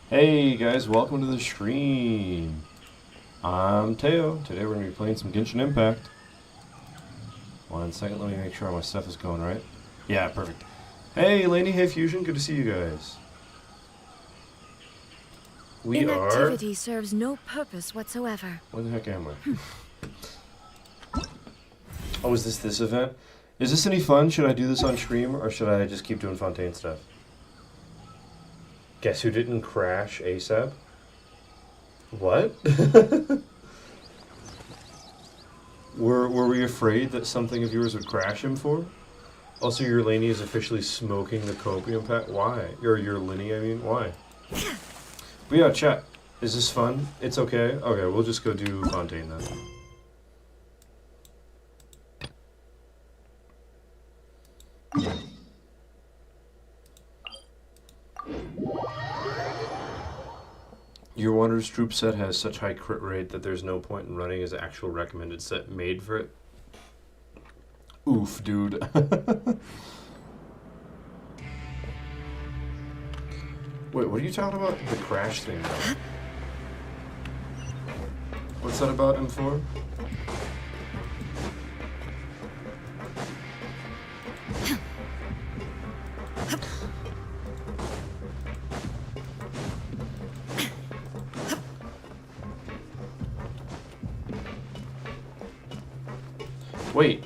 Hey guys, welcome to the stream. I'm Teo. Today we're going to be playing some Genshin Impact. 1 second, let me make sure my stuff is going right. Yeah, perfect. Hey Lainey, hey Fusion, good to see you guys. Inactivity serves no purpose whatsoever. Where the heck am I? Oh, is this event? Is this any fun? Should I do this on stream or should I just keep doing Fontaine stuff? Guess who didn't crash ASAP? What? Were we afraid that something of yours would crash him for? Also, your Lainey is officially smoking the copium pack. Why? Or your Linny, I mean. Why? But yeah, chat. Is this fun? It's okay? Okay, we'll just go do Fontaine then. Your Wanderer's Troop set has such high crit rate that there's no point in running his actual recommended set made for it. Oof, dude. Wait, what are you talking about? The crash thing, though. What's that about, M4? Wait,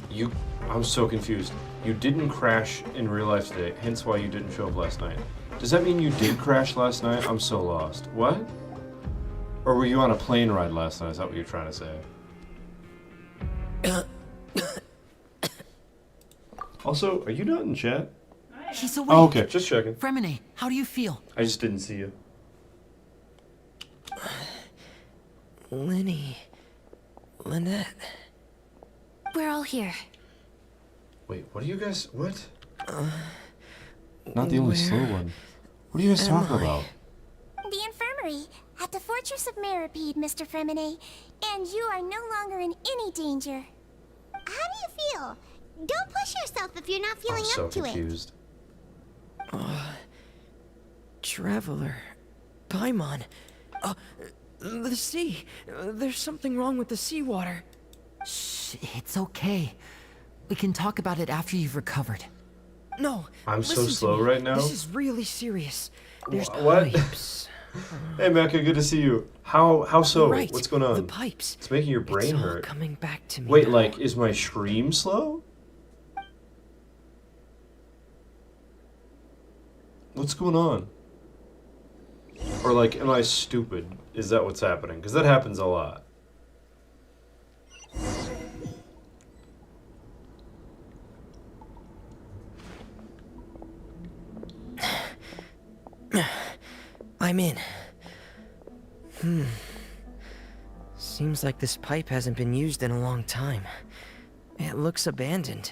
I'm so confused. You didn't crash in real life today, hence why you didn't show up last night. Does that mean you did crash last night? I'm so lost. What? Or were you on a plane ride last night? Is that what you're trying to say? Also, are you not in chat? She's awake. Oh, okay, just checking. Fremine, how do you feel? I just didn't see you. Linny. Lynette. We're all here. Wait, what are you guys... What? Not the only slow one. What are you guys talking about? The infirmary at the Fortress of Meripede, Mr. Fremine, and you are no longer in any danger. How do you feel? Don't push yourself if you're not feeling I'm so up to confused. Traveler. Paimon. The sea. There's something wrong with the seawater. Shh, it's okay. We can talk about it after you've recovered. No. I'm so listen to slow me. right now. This is really serious. There's What? pipes. Hey Mecca, good to see you. How so? Right. What's going on? The pipes. It's making your brain It's all hurt. coming back to me. Wait, now. like, is my stream slow? What's going on? Or like, am I stupid? Is that what's happening? Because that happens a lot. I'm in. Seems like this pipe hasn't been used in a long time. It looks abandoned.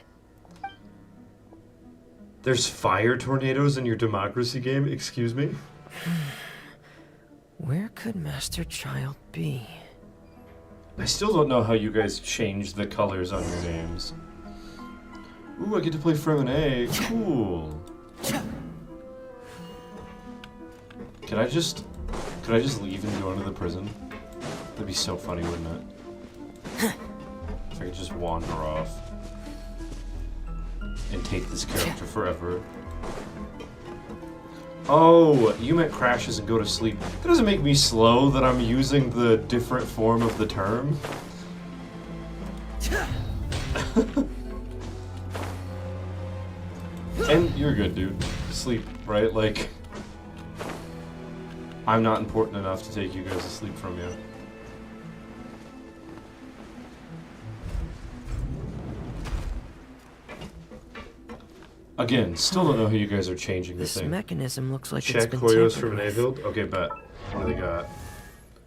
There's fire tornadoes in your democracy game? Excuse me? Where could Master Child be? I still don't know how you guys changed the colors on your names. Ooh, I get to play Fremine. Cool. Could I just leave and go into the prison? That'd be so funny, wouldn't it? If I could just wander off and take this character forever. Oh, you meant crashes and go to sleep. That doesn't make me slow that I'm using the different form of the term. And you're good, dude. Sleep, right? Like, I'm not important enough to take you guys to sleep from you. Again, still don't know how you guys are changing the This thing. mechanism looks like it's Check been Hoyos tampered from an with. build. Okay, bet. What do they got?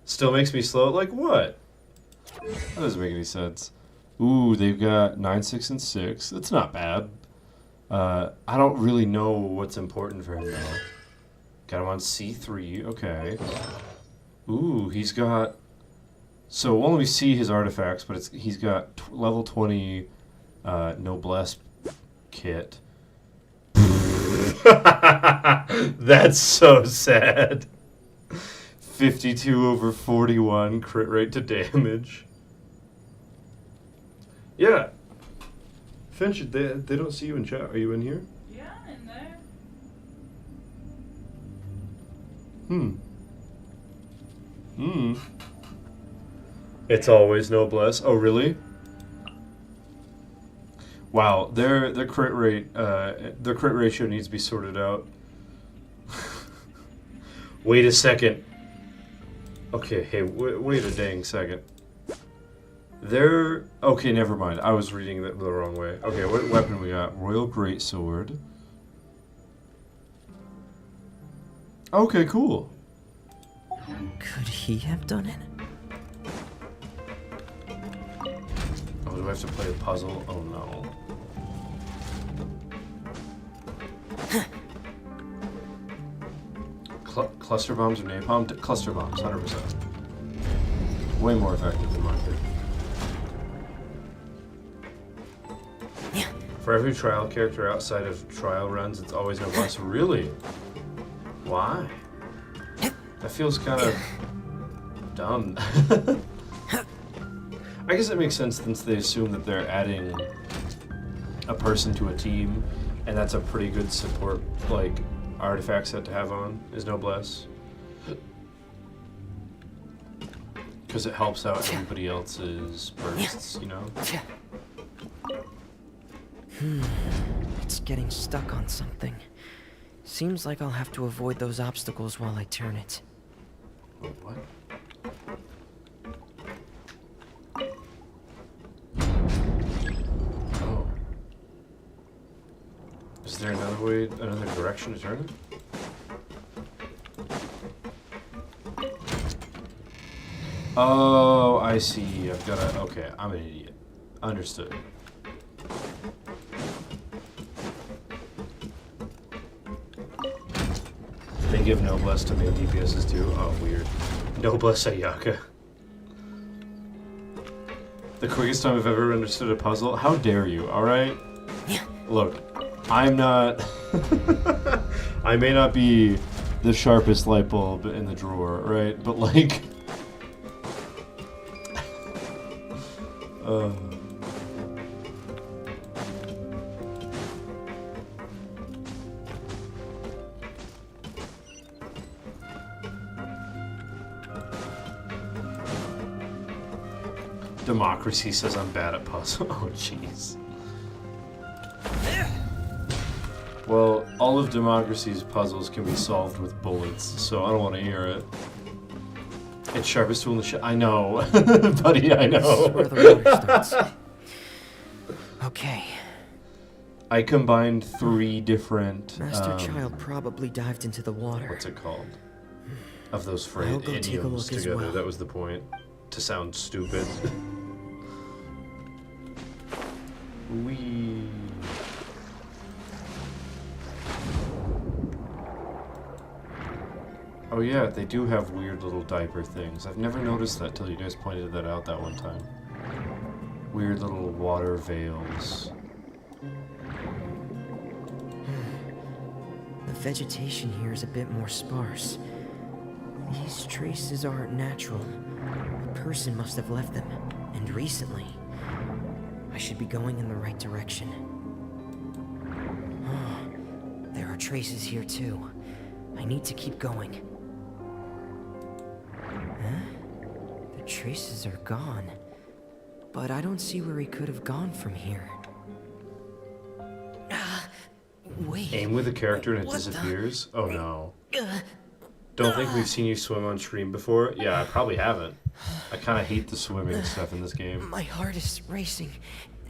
Still makes me slow? Like what? That doesn't make any sense. Ooh, they've got 9, 6, and 6. That's not bad. I don't really know what's important for him though. Got him on C3. Okay. Ooh, he's got... So we'll only see his artifacts, but he's got level 20 Noblesse kit. That's so sad. 52 over 41 crit rate to damage. Yeah. Finch, they don't see you in chat. Are you in here? Yeah, I'm in there. It's always noblesse. Oh, really? Wow, their crit ratio needs to be sorted out. Wait a second. Okay, hey, wait a dang second. Okay, never mind. I was reading that the wrong way. Okay, what weapon we got? Royal Greatsword. Okay, cool. Could he have done it? Oh, do I have to play a puzzle? Oh no. Cluster bombs or napalm? Cluster bombs, 100%. Way more effective than mine. Yeah. For every trial character outside of trial runs, it's always noblesse. Really? Why? That feels kind of dumb. I guess it makes sense since they assume that they're adding a person to a team, and that's a pretty good support, like, artifact set to have on, is noblesse. Because it helps out everybody else's bursts, you know? It's getting stuck on something. Seems like I'll have to avoid those obstacles while I turn it. Wait, what? Oh. Is there another direction to turn it? Oh, I see. I've got to... Okay, I'm an idiot. Understood. They give noblesse to main DPSs too? Oh, weird. Noblesse Ayaka. The quickest time I've ever understood a puzzle? How dare you, alright? Look, I'm not... I may not be the sharpest light bulb in the drawer, right? But like... Democracy says I'm bad at puzzles. Oh, jeez. Well, all of Democracy's puzzles can be solved with bullets, so I don't want to hear it. It's sharpest tool in the I know, buddy, I know. This is where the water starts. Okay. I combined 3 different... Master Child probably dived into the water. What's it called? Of those I'll phrase go take a idioms look as together. well. That was the point. To sound stupid. Wee. Oh yeah, they do have weird little diaper things. I've never noticed that till you guys pointed that out that one time. Weird little water veils. The vegetation here is a bit more sparse. These traces aren't natural. A person must have left them, and recently. I should be going in the right direction. There are traces here too. I need to keep going. Huh? The traces are gone. But I don't see where he could have gone from here. Wait. Aim with a character and it What the- disappears? Oh no. Don't think we've seen you swim on stream before? Yeah, I probably haven't. I kind of hate the swimming stuff in this game. My heart is racing,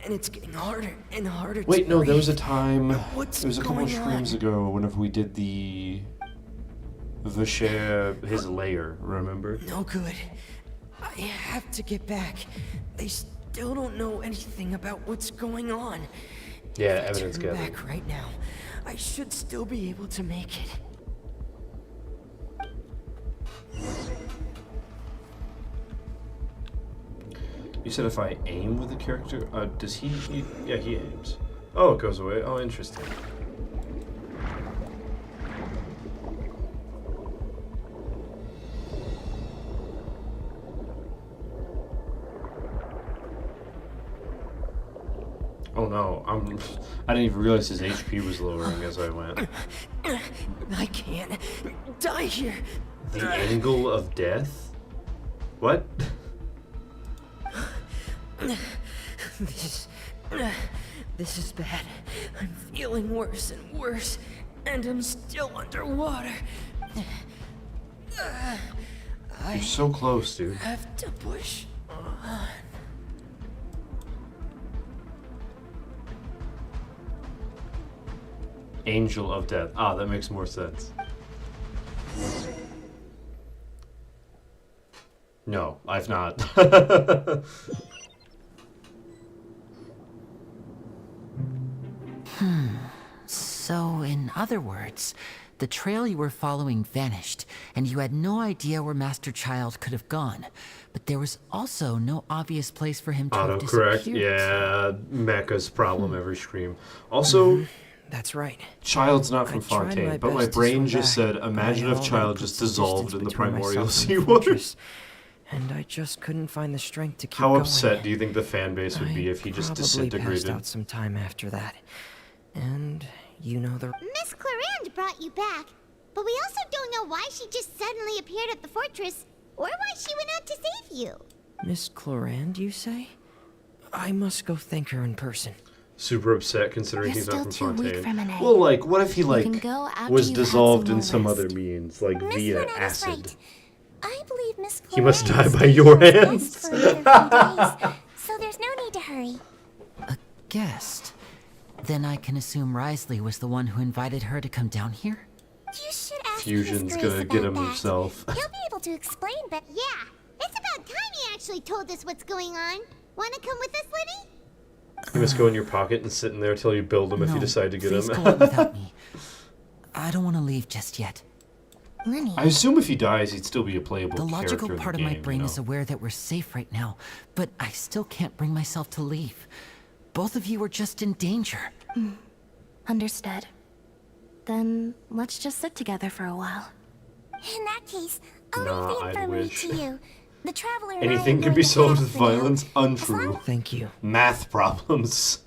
and it's getting harder and harder to Wait, no, there was a breathe. time... What's It was a couple of going streams on? ago whenever we did the... Vasher, his lair, remember? No good. I have to get back. They still don't know anything about what's going on. Yeah, If I evidence turn gathering. back right now, I should still be able to make it. You said if I aim with the character? Does he... Yeah, he aims. Oh, it goes away. Oh, interesting. Oh no, I didn't even realize his HP was lowering as I went. I can't die here. The angle of death? What? This is bad. I'm feeling worse and worse, and I'm still underwater. You're so close, dude. Have to push on. Angel of death. Ah, that makes more sense. No, I've not. So, in other words, the trail you were following vanished, and you had no idea where Master Child could have gone. But there was also no obvious place for him to have Autocorrect. disappeared. Yeah, Mecha's problem every stream. Also, That's right. Child's not from I tried Fontaine, my but my best to brain swim just back, said, but imagine I if already Child put just some dissolved distance in the between primordial myself and the seawater. fortress, and I just couldn't find the strength to keep How going. upset do you think the fan base would be if he just Probably disintegrated? passed out some time after that. And you know the Miss Clarande brought you back, but we also don't know why she just suddenly appeared at the fortress, or why she went out to save you. Miss Clarande, you say? I must go thank her in person. Super upset considering You're he's not from still too weak, Fontaine. Fremenay. Well, like, what if he, can like, go after was you've had dissolved some in more some other rest. means, like Miss via Clarande is acid? right. I believe Miss Clarande He must die by stayed your with us hands. for another few days, so there's no need to hurry. A guest? Then I can assume Risley was the one who invited her to come down here? You should ask Fusion's Miss Grace gonna about get him that. himself. He'll be able to explain, but yeah, it's about time he actually told us what's going on. Wanna come with us, Liddy? You must go in your pocket and sit in there till you build him if you No, decide to get please him. go on without me. I don't want to leave just yet. Lenny. I assume if he dies, he'd still be a playable The character logical in part the of my game, brain you know? is aware that we're safe right now, but I still can't bring myself to leave. Both of you are just in danger. Understood. Then let's just sit together for a while. In that case, I'll Nah, leave the I'd infirmary wish. to you. The traveler and I Anything are can going be to solved head with out for now. violence. Untrue. Thank you. Math problems.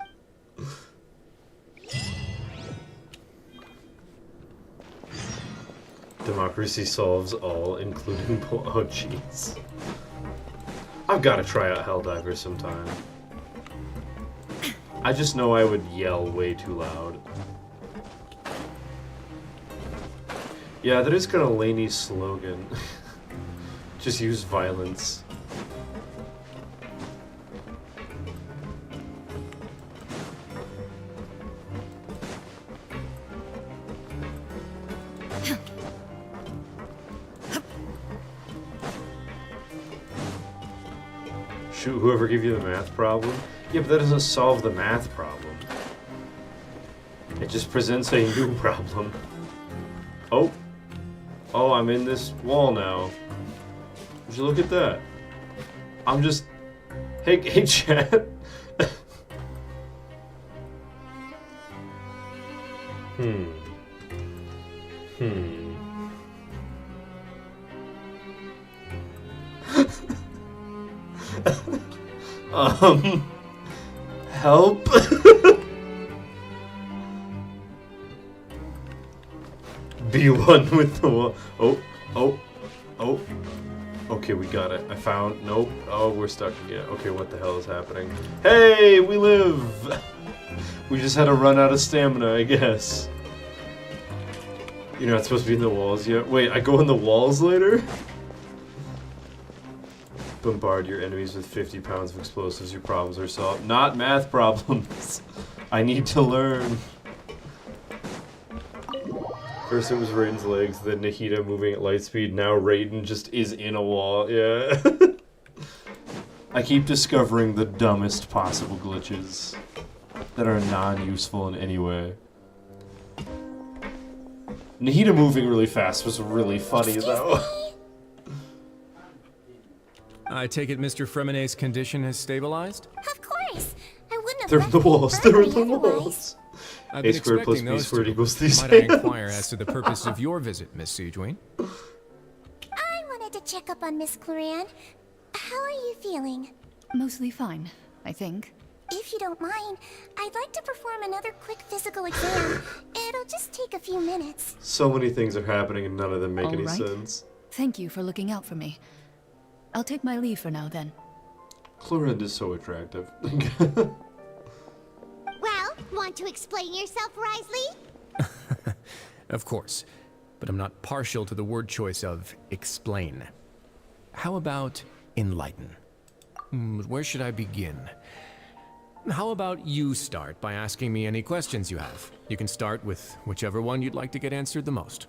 Democracy solves all, including oh jeez. I've got to try out Helldivers sometime. I just know I would yell way too loud. Yeah, that is kind of Laney's slogan. Just use violence. Shoot, whoever gave you the math problem? Yeah, but that doesn't solve the math problem. It just presents a new problem. Oh. Oh, I'm in this wall now. Would you look at that? I'm just... Hey, chat. Help. Be one with the wall. Oh, oh, oh. Okay, we got it. I found. Nope. Oh, we're stuck again. Okay, what the hell is happening? Hey, we live. We just had to run out of stamina, I guess. You're not supposed to be in the walls yet. Wait, I go in the walls later? Bombard your enemies with 50 pounds of explosives. Your problems are solved. Not math problems. I need to learn. First it was Raiden's legs, then Nahida moving at light speed. Now Raiden just is in a wall. Yeah. I keep discovering the dumbest possible glitches that are non-useful in any way. Nahida moving really fast was really funny though. I take it Mr. Fremenay's condition has stabilized? Of course. I wouldn't have They're in left the walls. They're in the infirmary otherwise. walls. I've A been squared plus expecting B those squared two. equals these Might I hands. inquire as to the purpose of your visit, Miss Siegeween? I wanted to check up on Miss Clarande. How are you feeling? Mostly fine, I think. If you don't mind, I'd like to perform another quick physical exam. It'll just take a few minutes. So many things are happening and none of them make All any right. sense. Thank you for looking out for me. I'll take my leave for now, then. Clorinda is so attractive. Well, want to explain yourself, Risley? Of course, but I'm not partial to the word choice of explain. How about enlighten? Where should I begin? How about you start by asking me any questions you have? You can start with whichever one you'd like to get answered the most.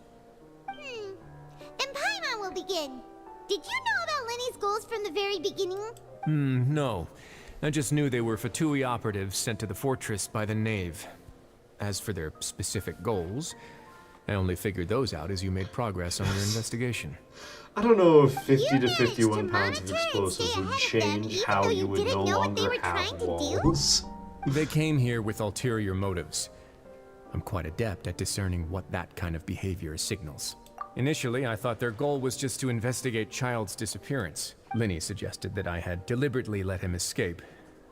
Then Paimon will begin. Did you know about Lenny's goals from the very beginning? No. I just knew they were Fatui operatives sent to the fortress by the Knave. As for their specific goals, I only figured those out as you made progress on your investigation. I don't know if 50 You to managed to 51 pounds of monitor and explosives stay would ahead of them, change even how though you you would didn't no know what they longer were trying have to do? walls. They came here with ulterior motives. I'm quite adept at discerning what that kind of behavior signals. Initially, I thought their goal was just to investigate Child's disappearance. Linny suggested that I had deliberately let him escape,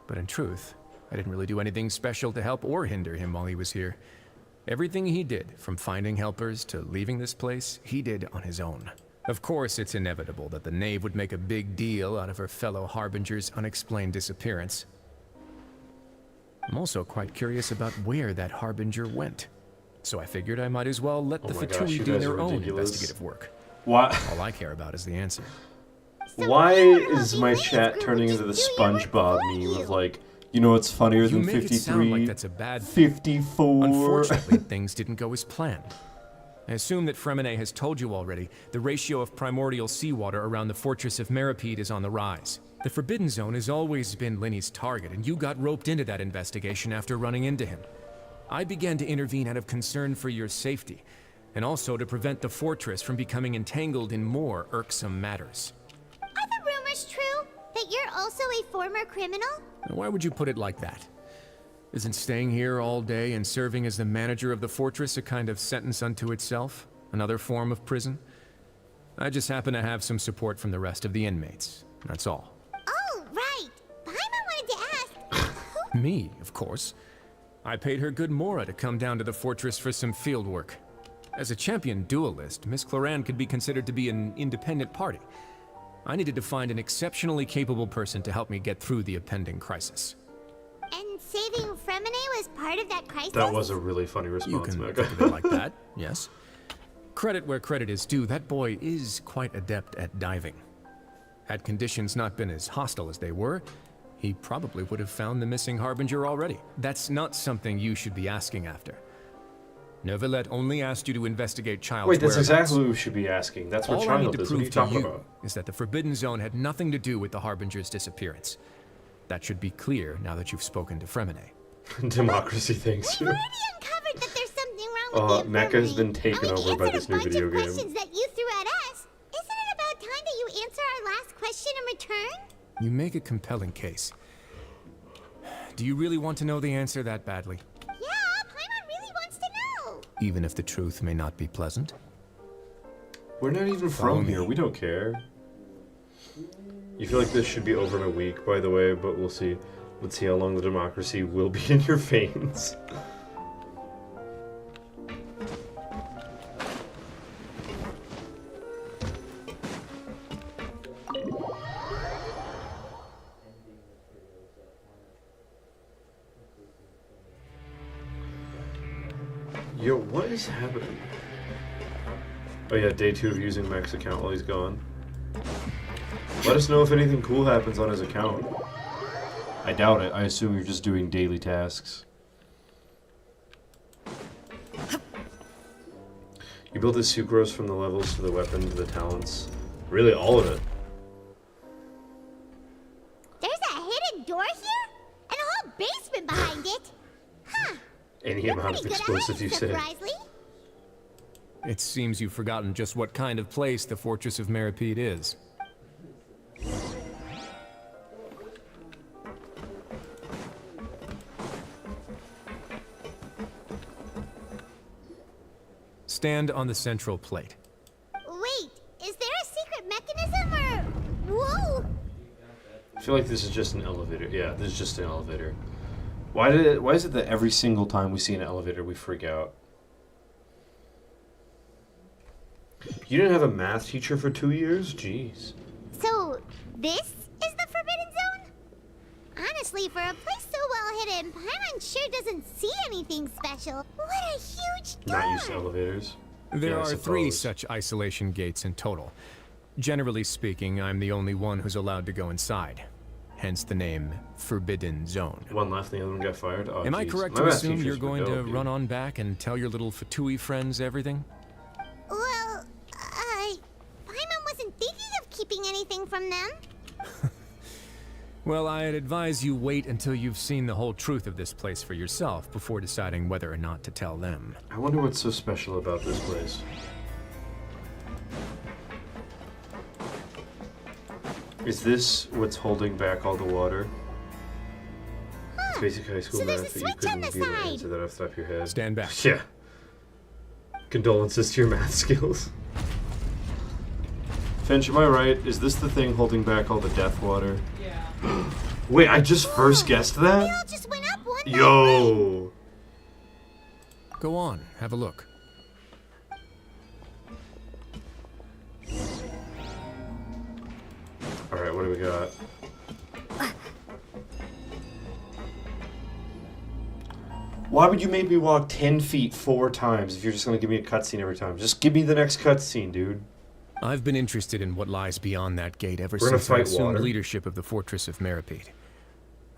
but in truth, I didn't really do anything special to help or hinder him while he was here. Everything he did, from finding helpers to leaving this place, he did on his own. Of course, it's inevitable that the Knave would make a big deal out of her fellow Harbinger's unexplained disappearance. I'm also quite curious about where that Harbinger went. So I figured I might as well let the my gosh, Fatui you do guys their are own ridiculous. investigative work. Why? All I care about is the answer. Why we were is my hoping chat Lenny's turning group into would the just do your work SpongeBob for meme you. of like, you know what's funnier You than make it sound 53? like that's a bad thing. 54. Unfortunately, things didn't go as planned. I assume that Fremine has told you already, the ratio of primordial seawater around the fortress of Meripede is on the rise. The Forbidden Zone has always been Linny's target, and you got roped into that investigation after running into him. I began to intervene out of concern for your safety, and also to prevent the fortress from becoming entangled in more irksome matters. Are the rumors true? That you're also a former criminal? Now, why would you put it like that? Isn't staying here all day and serving as the manager of the fortress a kind of sentence unto itself? Another form of prison? I just happen to have some support from the rest of the inmates. That's all. Oh, right. Paimon wanted to ask. Who? Me, of course. I paid her good Mora to come down to the fortress for some field work. As a champion duelist, Miss Cloran could be considered to be an independent party. I needed to find an exceptionally capable person to help me get through the impending crisis. And saving Fremine was part of that crisis? That was a really funny You response, can Mecca. think of it like that, yes. Credit where credit is due, that boy is quite adept at diving. Had conditions not been as hostile as they were, he probably would have found the missing Harbinger already. That's not something you should be asking after. Neuvillette only asked you to investigate Child's Wait, that's whereabouts. exactly what we should be asking. That's what All I need Child to is. What are you prove to talking you about? is that the Forbidden Zone had nothing to do with the Harbinger's disappearance. That should be clear now that you've spoken to Fremine. Democracy thinks. We've already uncovered that there's something wrong with the Mecca has infirmary, been taken and we've over by answered this a new bunch video of game. questions that you threw at us. Isn't it about time that you answer our last question in return? You make a compelling case. Do you really want to know the answer that badly? Yeah, Paimon really wants to know. Even if the truth may not be pleasant? We're not even Follow from me. here. We don't care. You feel like this should be over in a week, by the way, but we'll see. Let's see how long the democracy will be in your veins. Yo, what is happening? Oh yeah, day 2 of using Mac's account while he's gone. Let us know if anything cool happens on his account. I doubt it. I assume you're just doing daily tasks. You built this sucrose from the levels to the weapon to the talents. Really, all of it. There's a hidden door here? And a whole basement behind it? Huh. Any You're amount of pretty good at explosive you hiding say. stuff, Risley. It seems you've forgotten just what kind of place the Fortress of Meripede is. Stand on the central plate. Wait, is there a secret mechanism or... Whoa! feel like this is just an elevator. Yeah, this is just an elevator. Why is it that every single time we see an elevator we freak out? You didn't have a math teacher for 2 years? Jeez. So, this is the Forbidden Zone? Honestly, for a place so well hidden, Paimon sure doesn't see anything special. What a huge door! Not used to elevators. There Yeah, I are 3 suppose. such isolation gates in total. Generally speaking, I'm the only one who's allowed to go inside. Hence the name Forbidden Zone. One left, the other one got fired. Oh, Am I jeez. correct My to math assume teachers you're were going dope, to dude. run on back and tell your little Fatui friends everything? Well, Paimon wasn't thinking of keeping anything from them. Well, I'd advise you wait until you've seen the whole truth of this place for yourself before deciding whether or not to tell them. I wonder what's so special about this place. Is this what's holding back all the water? It's basic high school So there's math a that you switch on couldn't the be able to side. answer that off the top of your head. Stand back. Yeah. Condolences to your math skills. Finch, am I right? Is this the thing holding back all the death water? Yeah. Wait, I just first guessed They all that? just went up one by one. Yo! Go on, have a look. Alright, what do we got? Why would you make me walk 10 feet 4 times if you're just gonna give me a cutscene every time? Just give me the next cutscene, dude. I've been interested in what lies beyond that gate ever We're gonna since I fight assumed water. leadership of the Fortress of Meripede.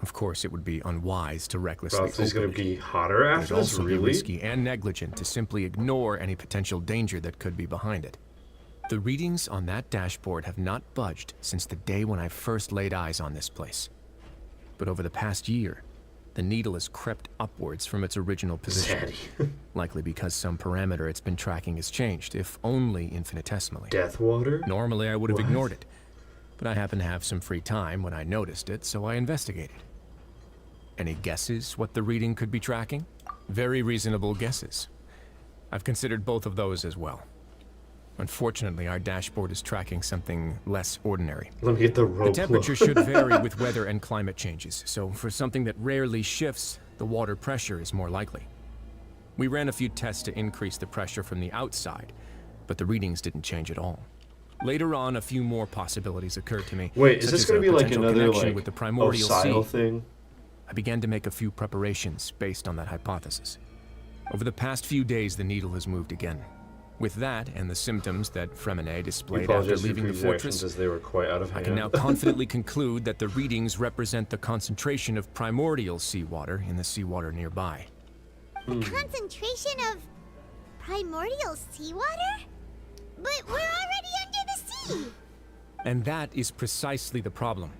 Of course, it would be unwise to recklessly Well, it's gonna open it. be hotter It'd after this, also be really? risky and negligent to simply ignore any potential danger that could be behind it. The readings on that dashboard have not budged since the day when I first laid eyes on this place. But over the past year, the needle has crept upwards from its original position. Daddy. Likely because some parameter it's been tracking has changed, if only infinitesimally. Death water? Normally I would have What? ignored it, but I happened to have some free time when I noticed it, so I investigated. Any guesses what the reading could be tracking? Very reasonable guesses. I've considered both of those as well. Unfortunately, our dashboard is tracking something less ordinary. Let me get the The rope. temperature should vary with weather and climate changes, so for something that rarely shifts, the water pressure is more likely. We ran a few tests to increase the pressure from the outside, but the readings didn't change at all. Later on, a few more possibilities occurred to me. Wait, is such this as gonna a be like potential another connection like with the primordial Osile sea? thing? I began to make a few preparations based on that hypothesis. Over the past few days, the needle has moved again. With that and the symptoms that Fremine We displayed after apologize for leaving the previous actions fortress, as they were quite out of I hand. can now confidently conclude that the readings represent the concentration of primordial seawater in the seawater nearby. Concentration of primordial seawater? But we're already under the sea! And that is precisely the problem.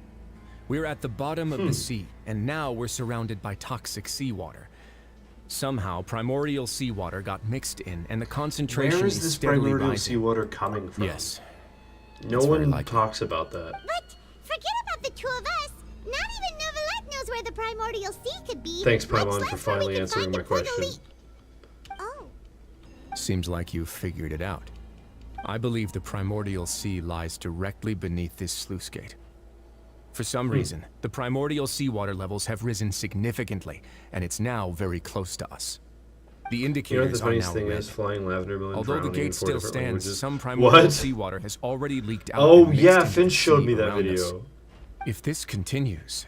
We're at the bottom of the sea, and now we're surrounded by toxic seawater. Somehow, primordial seawater got mixed in, and the concentration Where is this steadily primordial rising. seawater coming from? Yes. No It's very one likely. talks about that. But forget about the two of us. Not even Novelette knows where the primordial sea could be. Thanks, much Paimon, less for where we finally can answering find my it for the question. Oh. Seems like you've figured it out. I believe the primordial sea lies directly beneath this sluice gate. For some reason, the primordial seawater levels have risen significantly, and it's now very close to us. The You know what the indicators are funniest now thing red. is? Flying lavender melon Although the frowning gate in 4 still different stands, languages. some primordial What? seawater has already leaked out. Oh and mixed yeah, into Finch the showed sea me that around us. video. If this continues,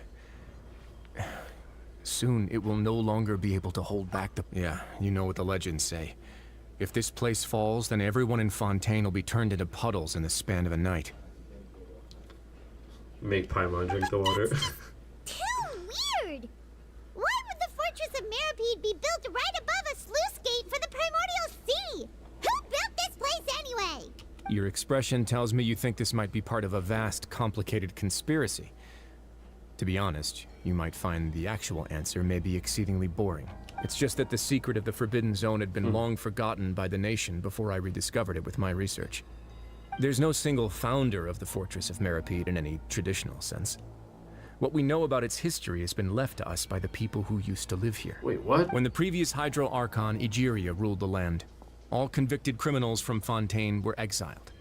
soon it will no longer be able to hold back the... Yeah, you know what the legends say. If this place falls, then everyone in Fontaine will be turned into puddles in the span of a night. Make Paimon drink the water. Too weird! Why would the Fortress of Meripede be built right above a sluice gate for the primordial sea? Who built this place anyway? Your expression tells me you think this might be part of a vast, complicated conspiracy. To be honest, you might find the actual answer may be exceedingly boring. It's just that the secret of the Forbidden Zone had been long forgotten by the nation before I rediscovered it with my research. There's no single founder of the Fortress of Meripede in any traditional sense. What we know about its history has been left to us by the people who used to live here. Wait, what? When the previous Hydro Archon, Egeria, ruled the land, all convicted criminals from Fontaine were exiled.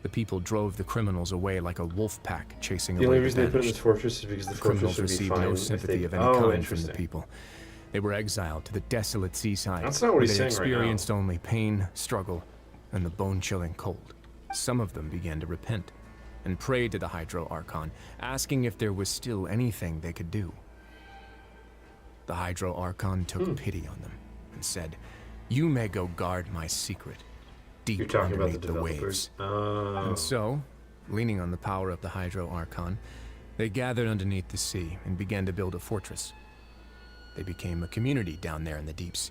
The people drove the criminals away like a wolf pack chasing The away only the reason they put it in banished. this fortress is because the The fortress criminals would be received fine no if sympathy they... of any Oh, kind from the interesting. people. They were exiled to the desolate seaside. That's not what where he's they saying right now. experienced only pain, struggle, and the bone-chilling cold. Some of them began to repent and prayed to the Hydro Archon, asking if there was still anything they could do. The Hydro Archon took pity on them and said, "You may go guard my secret, deep You're talking about the underneath the waves." developers. And so, leaning on the power of the Hydro Archon, they gathered underneath the sea and began to build a fortress. They became a community down there in the deeps,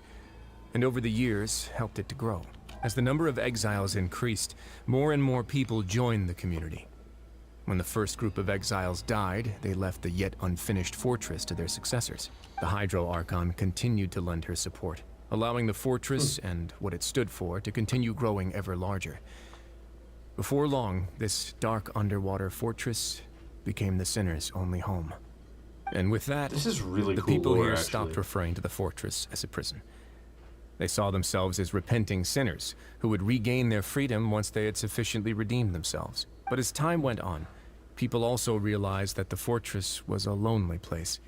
and over the years helped it to grow. As the number of exiles increased, more and more people joined the community. When the first group of exiles died, they left the yet unfinished fortress to their successors. The Hydro Archon continued to lend her support, allowing the fortress and what it stood for to continue growing ever larger. Before long, this dark underwater fortress became the sinner's only home. And with that, This is really the cool people lore, here actually. stopped referring to the fortress as a prison. They saw themselves as repenting sinners who would regain their freedom once they had sufficiently redeemed themselves. But as time went on, people also realized that the fortress was a lonely place.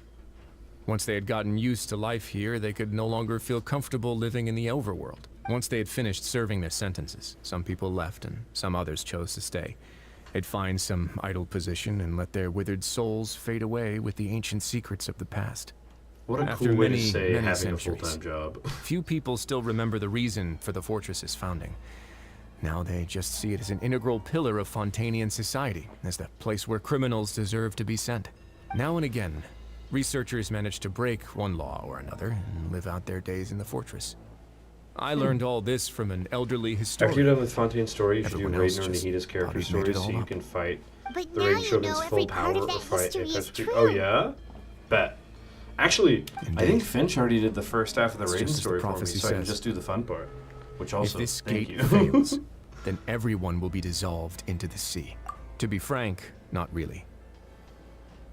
Once they had gotten used to life here, they could no longer feel comfortable living in the overworld. Once they had finished serving their sentences, some people left and some others chose to stay. They'd find some idle position and let their withered souls fade away with the ancient secrets of the past. What a After cool way to many, say many having centuries. a full-time job. Few people still remember the reason for the fortress's founding. Now they just see it as an integral pillar of Fontanian society, as the place where criminals deserve to be sent. Now and again, researchers manage to break one law or another and live out their days in the fortress. I learned all this from an elderly After you're historian. done with Fontaine's story, you should do Everyone else Raiden or just Nahita's thought character he'd made it stories so all you up. can fight But the now Raiden you Shogun's know full every power part of or that fight history is Apex Creed. true. Oh yeah? Bet. Actually, I Indeed. think Finch already did the first half of the It's Raiden just as the story for me, prophecy so I can says. just do the fun part. Which also, If this thank gate you. fails, then everyone will be dissolved into the sea. To be frank, not really.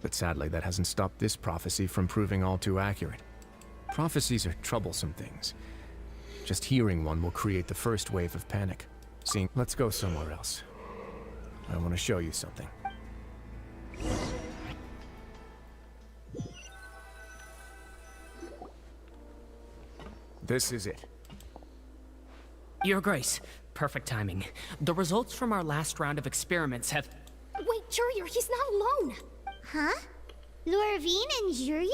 But sadly, that hasn't stopped this prophecy from proving all too accurate. Prophecies are troublesome things. Just hearing one will create the first wave of panic. See, let's go somewhere else. I want to show you something. This is it. Your Grace, perfect timing. The results from our last round of experiments have... Wait, Jurier, he's not alone. Huh? Lorvine and Jurier?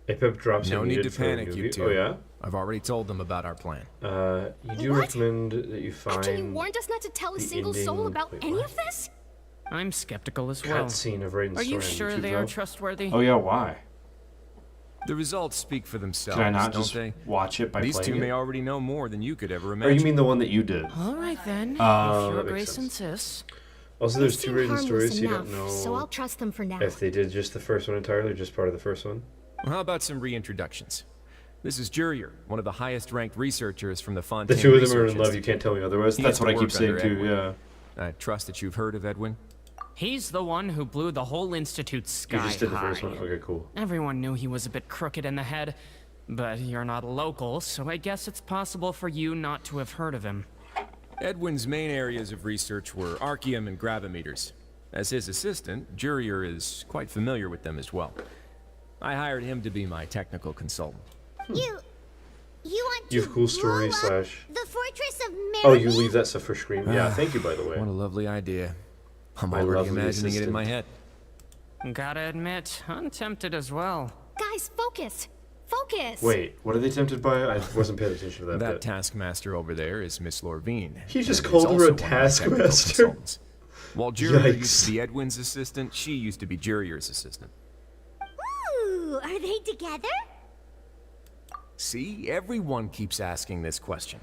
Apep drops No are need needed to for a panic, you movie. two. Oh yeah? I've already told them about our plan. You do What? recommend that you find After you warned us not to tell a the single soul ending- about wait, any what? of this? I'm skeptical as well. cutscene of Raiden's Are you story on sure YouTube, they are though? trustworthy? Oh yeah, why? The results speak for themselves, Can I not don't just they? watch it by These two playing may it? already know more than you could ever Or imagine. you mean the one that you did? All right then, Oh, if Your that makes Grace sense. insists. Also, They there's two seem Raiden harmless stories, so you enough, don't know so I'll trust them for now. if they did just the first one entirely or just part of the first one. Well, how about some reintroductions? This is Jurier, one of the highest-ranked researchers from the The Fontaine two of them are Research in love, you Institute. can't tell me otherwise. He That's has what I to keep work saying under too, Edwin. yeah. I trust that you've heard of Edwin. He's the one who blew the whole institute sky You just did the high. first one? Okay, cool. Everyone knew he was a bit crooked in the head, but you're not a local, so I guess it's possible for you not to have heard of him. Edwin's main areas of research were archeum and gravimeters. As his assistant, Jurier is quite familiar with them as well. I hired him to be my technical consultant. You want to You have cool stories blow up slash... the Fortress of Merrymede? Oh, you leave that stuff for Scream? Yeah, thank you, by the way. What a lovely idea. I'm My already lovely imagining it in my head. Gotta admit, I'm tempted as well. Guys, focus! Focus! Wait, what are they tempted by? I wasn't paying attention to that That bit. taskmaster over there is Miss Lorvine. He just and called is her a also one of my technical taskmaster? consultants. While Jurier used Yikes. to be Edwin's assistant, she used to be Jurier's assistant. Ooh, are they together? See, everyone keeps asking this question.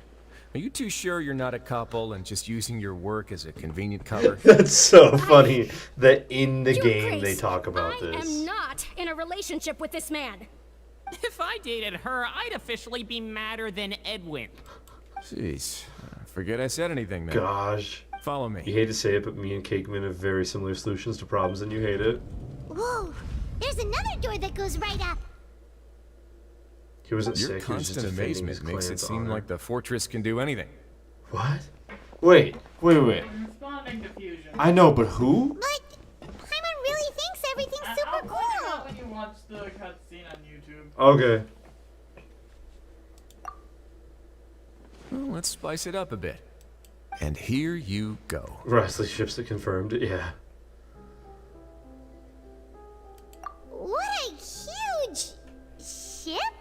Are you too sure you're not a couple and just using your work as a convenient cover? That's so funny that in the Your game Grace, they talk about I this. am not in a relationship with this man. If I dated her, I'd officially be madder than Edwin. Jeez, forget I said anything then. Gosh. Follow You me. hate to say it, but me and Cakeman have very similar solutions to problems, and you hate it. Whoa, there's another door that goes right up. He wasn't Your sick, he was just constant defending his amazement makes it clan's seem honor. like the fortress can do anything. What? Wait. I'm responding to Fusion. I know, but who? But Paimon really thinks everything's I'll super point it cool. out when you watch the cutscene on YouTube. Okay. Well, let's spice it up a bit. And here you go. Risley ships it confirmed. Yeah. What a huge ship!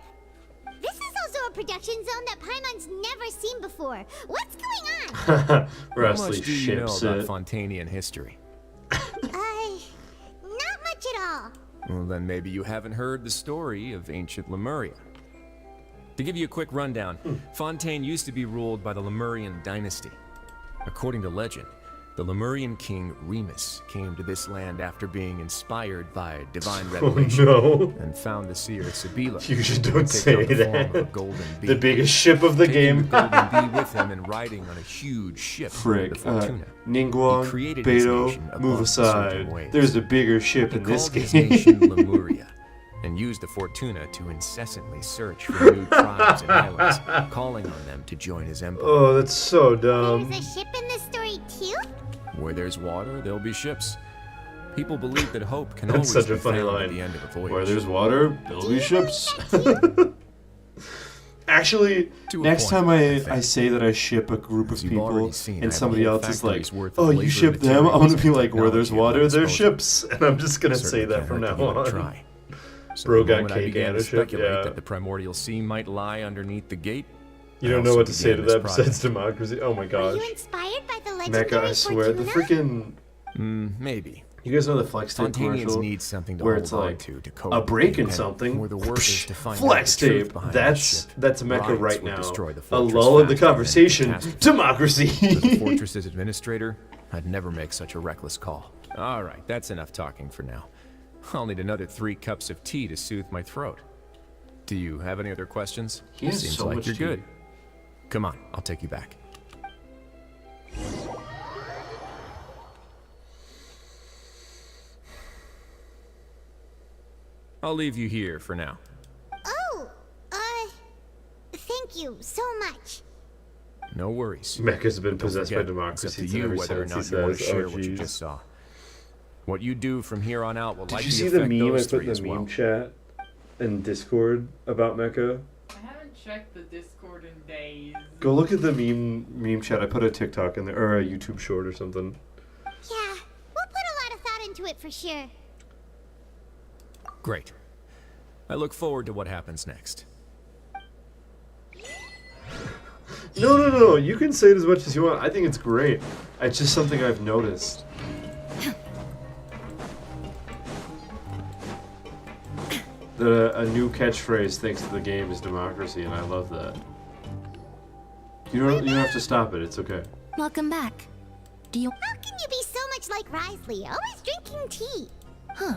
This is also a production zone that Paimon's never seen before. What's going on? How Risley much do you know ships about it. Fontanian history? Not much at all. Well, then maybe you haven't heard the story of ancient Lemuria. To give you a quick rundown, Fontaine used to be ruled by the Lemurian dynasty. According to legend, the Lemurian king Remus came to this land after being inspired by divine revelation no. and found the seer Sibila. Fusion, who don't had say taken on the form of a that. golden bee. The biggest ship of the Taking game. the golden bee with him and riding on a huge ship, Frick. the Fortuna. Ningguang, He created his nation Beto, above move a certain aside. waves. There's a bigger ship He in this called his game. nation Lemuria and used the Fortuna to incessantly search for new tribes and islands, calling on them to join his empire. Oh, that's so dumb. There's a ship in this story too? Where there's water, there'll be ships. People believe that hope can That's always such a be funny found line. at the end of a voyage. Where there's water, there'll be ships. Actually, To a next point, time I I think. say that I ship a group of As you've people already seen, I and have a somebody whole else is like, factory's worth of oh, you labor, ship them? I'm materials, gonna be and like, where there's technology at my water, there's disposal. ships. And I'm just gonna say Certainly that can't from hurt now to give it a on. try. So Bro the got moment I cake began and to a ship, speculate yeah. that the primordial sea might lie underneath the gate, You I don't know also what to say to began this that besides project. democracy. Oh my Were gosh. you inspired by the legendary Mecha, I swear, the Fortuna? freaking... Maybe. You guys know the Flex Tape Fontanians commercial? need something to where hold it's on like to cope a with break the in panic, something. or the workers to find Flex out the truth Tape. behind That's that ship. Mecha Riots right would now. destroy the A fortress lull in the faster than conversation. catastrophe. Democracy. As the fortress's administrator, I'd never make such a reckless call. All right, that's enough talking for now. I'll need another 3 cups of tea to soothe my throat. Do you have any other questions? He has Seems so like much you're tea. good. Come on, I'll take you back. I'll leave you here for now. Oh, thank you so much. No worries. Mecha's been Don't possessed by forget, democracy it's up to since you ever whether or since, not he you want to says. share Oh, what you jeez. just saw. What you do from here on out will Did likely you see the affect meme I those put in 3 the as well. meme chat in Discord about Mecha? I haven't checked the Discord in days. Go look at the meme chat. I put a TikTok in there, or a YouTube short or something. Yeah, we'll put a lot of thought into it for sure. Great. I look forward to what happens next. No. You can say it as much as you want. I think it's great. It's just something I've noticed. That a new catchphrase thanks to the game is democracy, and I love that. You don't have to stop it. It's okay. Welcome back. Do you... How can you be so much like Risley, always drinking tea? Huh.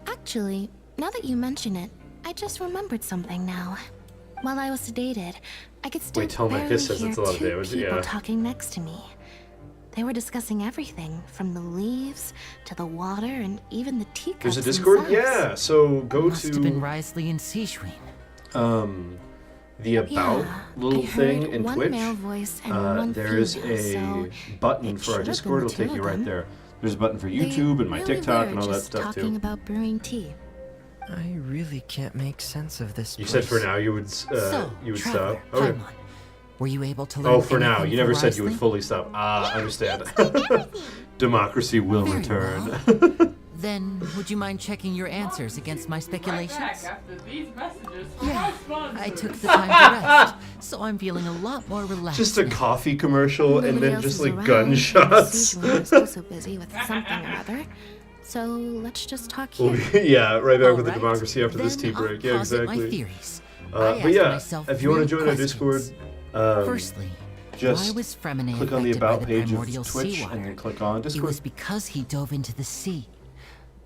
Actually, now that you mention it, I just remembered something now. While I was sedated, I could still Wait, tell Mecha barely says hear it's a lot of 2 damage, people yeah. talking next to me. They were discussing everything, from the leaves to the water and even the teacups. There's a Discord? themselves. Yeah, so go Must have been to Risley and Seashween. the About Yeah, little I thing heard in one Twitch. male voice and one There is female, a so button it for our should have Discord. been It'll the take two you of right them. there. There's a button for They YouTube and my really TikTok were and all that just stuff talking too. about brewing tea. I really can't make sense of this You said for place. now you would So, stop. Traveler, Okay. Paimon, were you able to learn Oh, for now. anything You never from said you would Risley? fully stop. Ah, I understand. Everything. Democracy will Very return. Then, would you mind checking your answers against my Right speculations? back after these messages from Yeah, our sponsors. I took the time to rest, so I'm feeling a lot more relaxed Just a now. coffee commercial and Nobody then else just is like around, and gunshots. Sejuani was also busy with something or other. So let's just talk We'll here. be, yeah, right back with the Alright, democracy after this then tea break. I'll Yeah, posit my exactly. theories. I But asked yeah, myself if you want to 3 join our Discord, questions. Firstly, just why was Fremine click on the affected by About the page primordial of Twitch seawater? and then click on It Discord. was because he dove into the sea.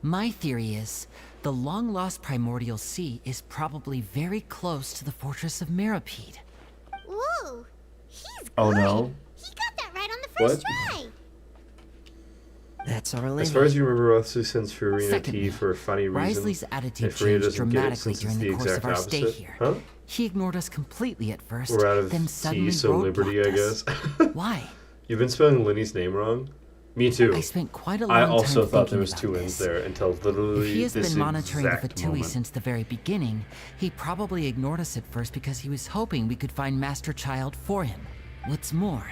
My theory is, the long-lost primordial sea is probably very close to the fortress of Mirapede. Whoa, he's Oh, good. no? He got that right on the first What? try. That's our limit. As far as you remember, Risley sends Farina Secondly, tea for a funny reason. Risley's attitude and Farina changed doesn't get it dramatically since it's during the course exact of our stay opposite. here. Huh? He ignored us completely at first, We're out of then tea, suddenly so Liberty, I roadblocked us. guess. Why? You've been spelling Linny's name wrong? Me too. I spent quite a long I time also thought there thinking was about two N's this. there until literally If he has this been monitoring the exact Fatui moment. since the very beginning, he probably ignored us at first because he was hoping we could find Master Child for him. What's more,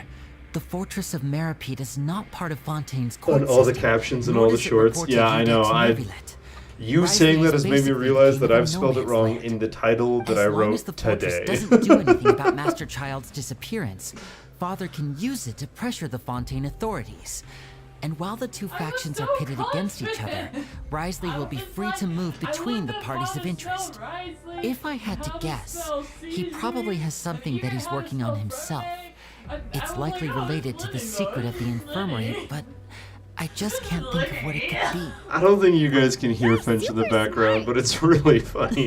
the Fortress of Meripede is not part of Fontaine's court On all the system, captions and nor all the does it shorts. report to Yeah, I know. Judex Neuvillette. You Riley saying that is has made me basically realize king that of I've a spelled it no-man's wrong land. in the title that As I long wrote as the fortress today. doesn't do anything about Master Child's disappearance, Father can use it to pressure the Fontaine authorities. And while the two factions are pitted against each other, Risley will be free to move between the parties of interest. If I had to guess, he probably has something that he's working on himself. It's likely related to the secret of the infirmary, but I just can't think of what it could be. I don't think you guys can hear Finch in the background, but it's really funny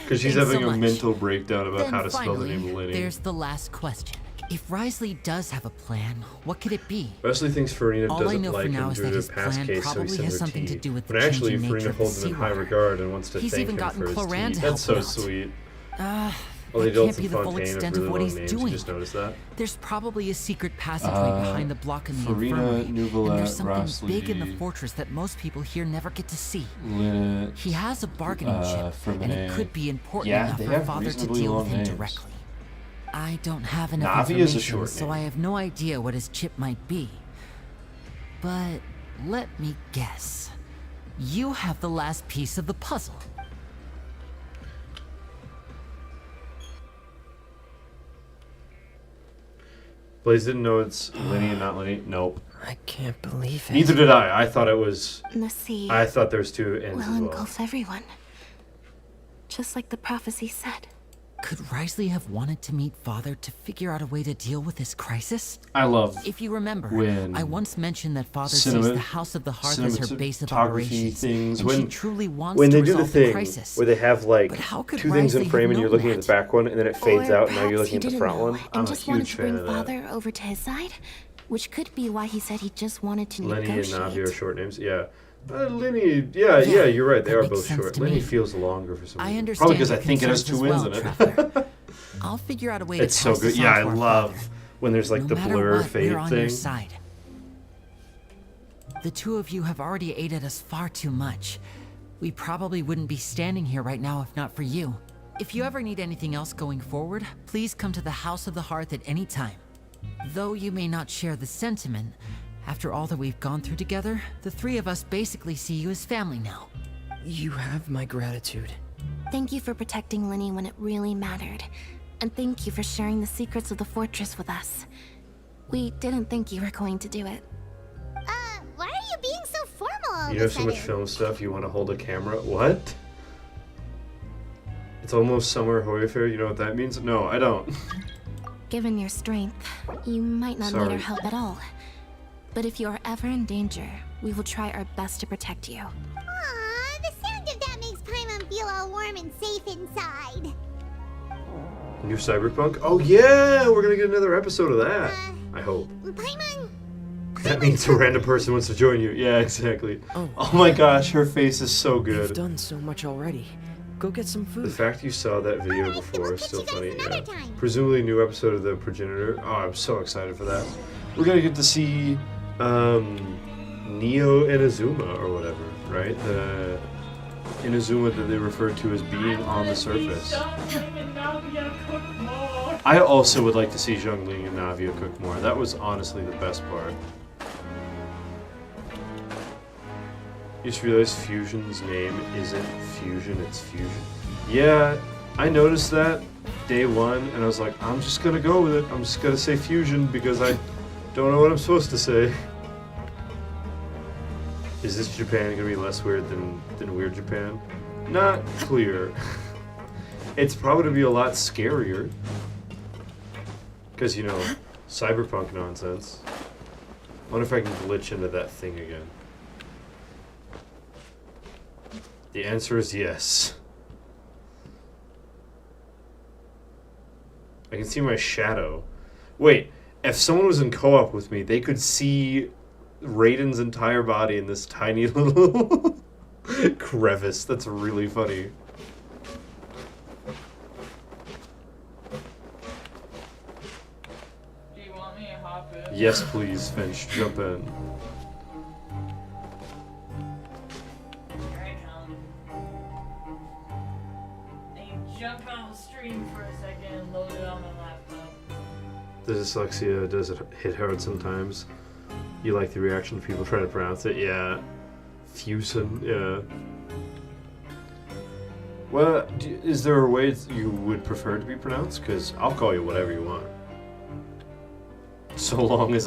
because she's Thanks having so a much. mental breakdown about Then how to spell the finally, name Linny. there's the last question. If Risley does have a plan, what could it be? Wesley thinks Farina All I doesn't know for like now him is due that to his the past plan case, so he probably sends has her something tea. to do with When the actually changing nature Farina of the holds him in high seawater. regard and wants to He's thank even him gotten for his Cloran tea. to That's help so him out. sweet. That All the can't adults be in the full Fontaine have extent really of what long he's names. doing. You just noticed that? There's probably a secret passageway behind the block in the Farina, infirmary, and Neuvillette, there's something big in the Rhapsody, fortress that most people here never get to see. Linnet, He has a bargaining chip, and it Ferminet. could be important Yeah, enough they for have Father to reasonably deal with long him names. directly. I don't have enough Navi is a information, short so name. I have no idea what his chip might be. But let me guess. You have the last piece of the puzzle. Blaze didn't know it's Linny and not Linny. Nope. I can't believe it. Neither did I. I thought it was. The sea I thought there was two N's will as well. engulf everyone. Just like the prophecy said. Could Risley have wanted to meet Father to figure out a way to deal with this crisis? I love If you remember, when I once mentioned that Father cinema- sees the House of the Hearth as her base of cinematography operations, things, and when- she truly wants when to they do the resolve thing crisis. where they have like But how could two things in Risley frame have and you're known looking at that? the back one and then it fades Or out and now you're perhaps looking he at the didn't front know one. I'm and a just wanted huge to fan bring of that. Father over to his side, which could be why he said he just wanted to Lenny and negotiate. Navi are short names. Yeah. Lenny, yeah, you're right. They that are makes both sense short. to Lenny me. feels longer for some I reason. understand Probably because I your think it has concerns two as wins well, in it. Traveler. I'll figure out a way It's to so pass good. this Yeah, on I to our love Father. when there's like No the matter blur what, fade we're on thing. your side. The two of you have already aided us far too much. We probably wouldn't be standing here right now if not for you. If you ever need anything else going forward, please come to the House of the Hearth at any time. Though you may not share the sentiment, after all that we've gone through together, the three of us basically see you as family now. You have my gratitude. Thank you for protecting Linny when it really mattered. And thank you for sharing the secrets of the fortress with us. We didn't think you were going to do it. Why are you being so formal all You of have a so much sudden? film stuff, you want to hold a camera? What? It's almost summer Hoya Fair, you know what that means? No, I don't. Given your strength, you might not need Sorry. our help at all. But if you are ever in danger, we will try our best to protect you. Aw, the sound of that makes Paimon feel all warm and safe inside. New Cyberpunk? Oh yeah, we're gonna get another episode of that. I hope. Paimon, That means a random person wants to join you. Yeah, exactly. Oh. Oh my gosh, her face is so You've good. done so much already. Go get some The food. fact you saw that video Alright, before we'll is catch still you guys funny. another Yeah. time. Presumably a new episode of The Progenitor. Oh, I'm so excited for that. We're gonna get to see Neo Inazuma or whatever, right? The Inazuma that they refer to as being on the surface. I also would like to see Zhongling and Navia cook more. That was honestly the best part. You just realized Fusion's name isn't Fusion, it's Fusion. Yeah, I noticed that day one, and I was like, I'm just gonna go with it. I'm just gonna say Fusion because I don't know what I'm supposed to say. Is this Japan gonna be less weird than Weird Japan? Not clear. It's probably gonna be a lot scarier. Because, you know, cyberpunk nonsense. I wonder if I can glitch into that thing again. The answer is yes. I can see my shadow. Wait, if someone was in co-op with me, they could see Raiden's entire body in this tiny little crevice. That's really funny. Do you want me to hop in? Yes, please, Finch, jump in. Here I come. I jumped on the stream for a second and loaded on my laptop. The dyslexia, does it hit hard sometimes? You like the reaction of people trying to pronounce it? Yeah. Fusin, yeah. Well, is there a way you would prefer to be pronounced? Because I'll call you whatever you want. So long as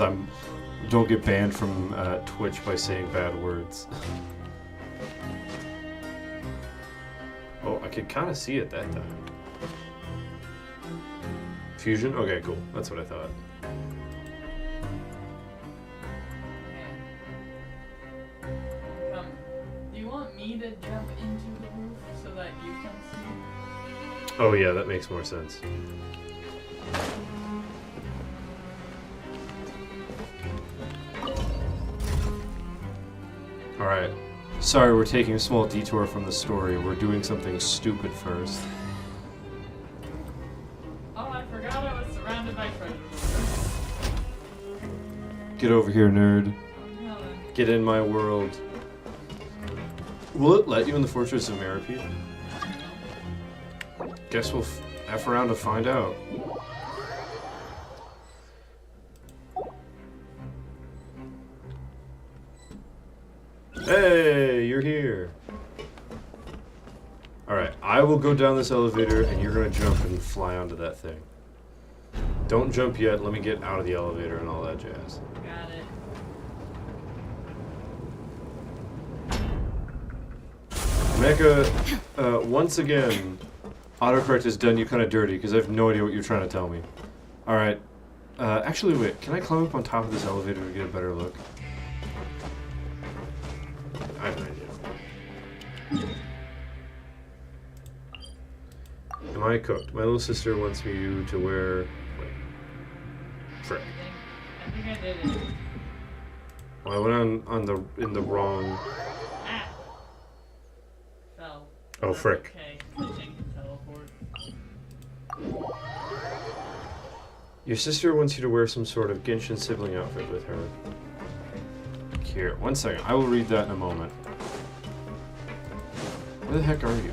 don't get banned from Twitch by saying bad words. Oh, I could kind of see it that time. Fusion? Okay, cool. That's what I thought. Do you want me to jump into the roof so that you can see? Oh yeah, that makes more sense. Alright. Sorry, we're taking a small detour from the story. We're doing something stupid first. Oh, I forgot I was surrounded by predators. Get over here, nerd. I'm coming. Get in my world. Will it let you in the Fortress of Meripede? Guess we'll F around to find out. Hey, you're here. Alright, I will go down this elevator and you're gonna jump and fly onto that thing. Don't jump yet, let me get out of the elevator and all that jazz. Got it. Mecha, once again, autocorrect has done you kind of dirty because I have no idea what you're trying to tell me. Alright, actually wait, can I climb up on top of this elevator to get a better look? I have an idea. Am I cooked? My little sister wants me to wear... Wait. Frick. I think I did it. Well, I went in the wrong... Ah! Fell. Oh, That's frick. Okay, I can teleport. Your sister wants you to wear some sort of Genshin sibling outfit with her. Here, one second. I will read that in a moment. Where the heck are you?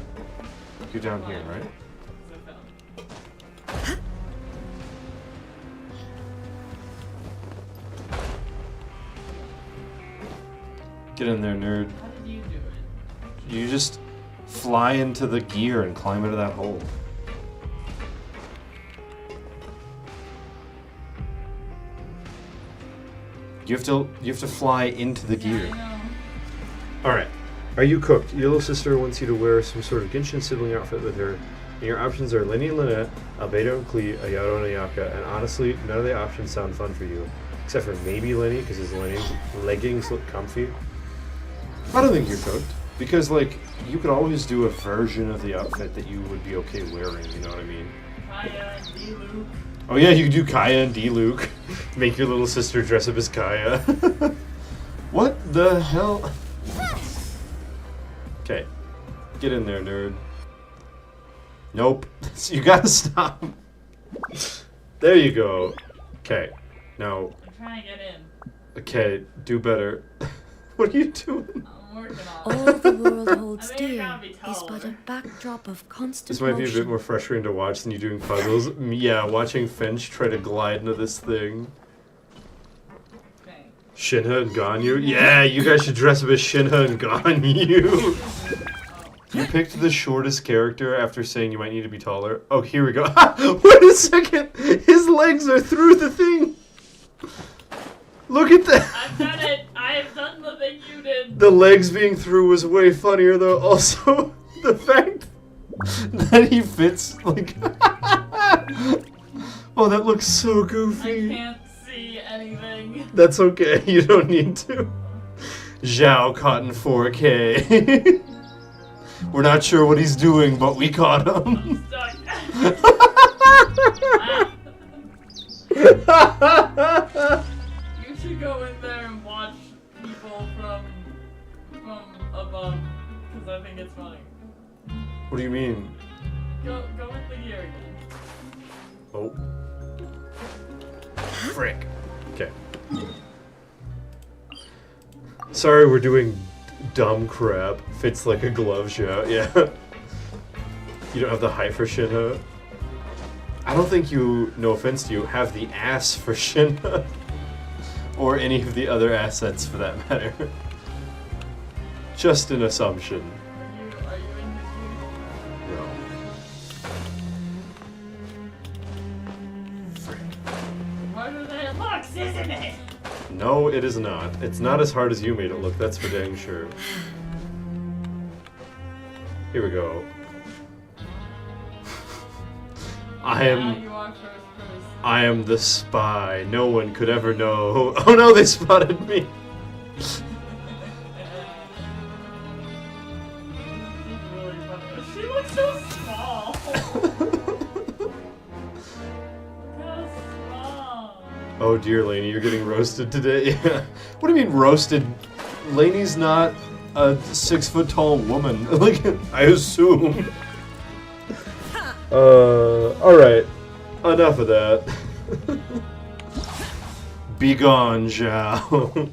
You're down here, right? Get in there, nerd. How did you do it? You just fly into the gear and climb into that hole. You have to fly into the gear. Alright. Are you cooked? Your little sister wants you to wear some sort of Genshin sibling outfit with her. And your options are Lenny and Lynette, Albedo and Klee, Ayato and Ayaka, and honestly, none of the options sound fun for you. Except for maybe Lenny, because his leggings look comfy. I don't think you're cooked. Because, like, you could always do a version of the outfit that you would be okay wearing, you know what I mean? Kaya and D-Luke. Oh yeah, you could do Kaya and D-Luke. Make your little sister dress up as Kaya. What the hell? Okay. Get in there, nerd. Nope. You gotta stop. There you go. Okay. Now. I'm trying to get in. Okay, do better. What are you doing? I'm working on All it. the world holds I think I dear gotta be is but a taller. backdrop of constant This might be a bit motion. more frustrating to watch than you doing puzzles. Yeah, watching Finch try to glide into this thing. Okay. Shinha and Ganyu? Yeah, you guys should dress up as Shinha and Ganyu. You picked the shortest character after saying you might need to be taller. Oh, here we go. Wait a second! His legs are through the thing! Look at that! I've done it! I have done the thing you did! The legs being through was way funnier though. Also, the fact that he fits, like... Oh, that looks so I goofy. can't see anything. That's okay, you don't need to. Zhao caught in 4K. We're not sure what he's doing, but we caught him. I'm stuck. You should go in there and watch people from above, because I think it's funny. What do you mean? Go in the gear again. Oh. Frick. Okay. Sorry, we're doing dumb crap. Fits like a glove shot. Yeah. You don't have the height for Shinha. I don't think you, no offense to you, have the ass for Shinha. Or any of the other assets for that matter. Just an assumption. Are you in his No. uniform? Harder than it looks, isn't it? No, it is not. It's not as hard as you made it look, that's for dang sure. Here we go. Now you are first person. I am the spy. No one could ever know. Oh no, they spotted me. Really funny. She looks so small. How small. Oh dear, Lainey, you're getting roasted today. What do you mean roasted? Lainey's not a 6 foot tall woman. Like, I assume. Alright. Enough of that. Be gone, Zhao.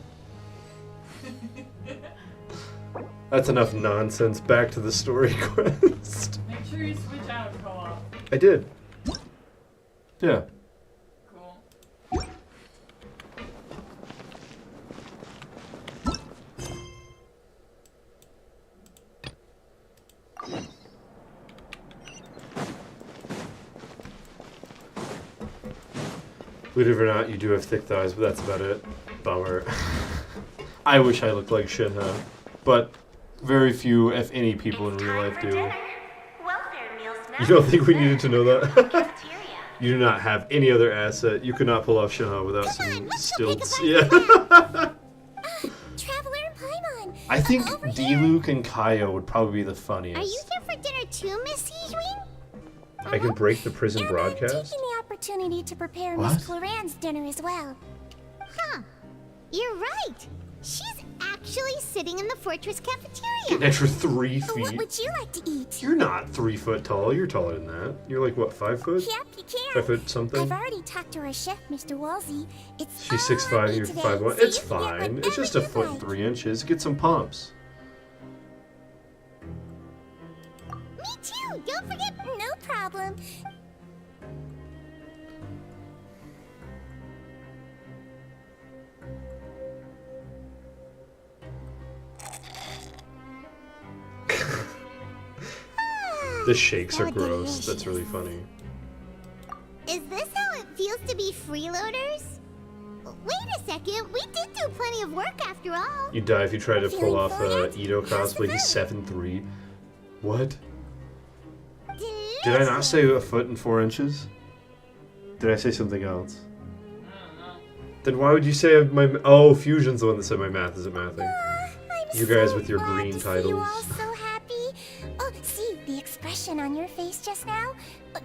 That's enough nonsense. Back to the story quest. Make sure you switch out co-op. I did. Yeah. Cool. Believe it or not, you do have thick thighs, but that's about it. Bummer. I wish I looked like Shinha, but very few, if any, people in real life do. You don't think we needed to know that? You do not have any other asset. You could not pull off Shinha without some stilts. Yeah. Traveler and Paimon. I think Over here. Diluc and Kaio would probably be the Are you funniest. here for dinner too, Miss Heejwing? I can break the prison And broadcast? I'm taking the opportunity to prepare What? Miss Cloran's dinner as well. Huh. You're right. She's actually sitting in the fortress An cafeteria. extra 3 What feet. would you like to eat? You're not 3 foot tall. You're taller than that. You're like, what, 5 foot? Yep, you can. 5 foot something? I've already talked to our chef, Mr. Wolsey. It's She's all 6'5", me you're today, 5'1". so It's you can get fine. It's whatever just a you foot and like. 3 inches. Get some pumps. Me too. Don't forget. No problem. The shakes are So gross. That's delicious. really funny. Is this how it feels to be freeloaders? Wait a second. We did do plenty of work after all. You die if you try to pull Feeling off full yet? Ito How's the cosplay. He's food? 7'3". What? Did I not say a foot and 4 inches? Did I say something else? I don't know. Then why would you say my... Oh, Fusion's the one that said my math isn't mathing. I'm You guys so with your glad green to see you all titles. so happy. Oh, see the expression on your face just now?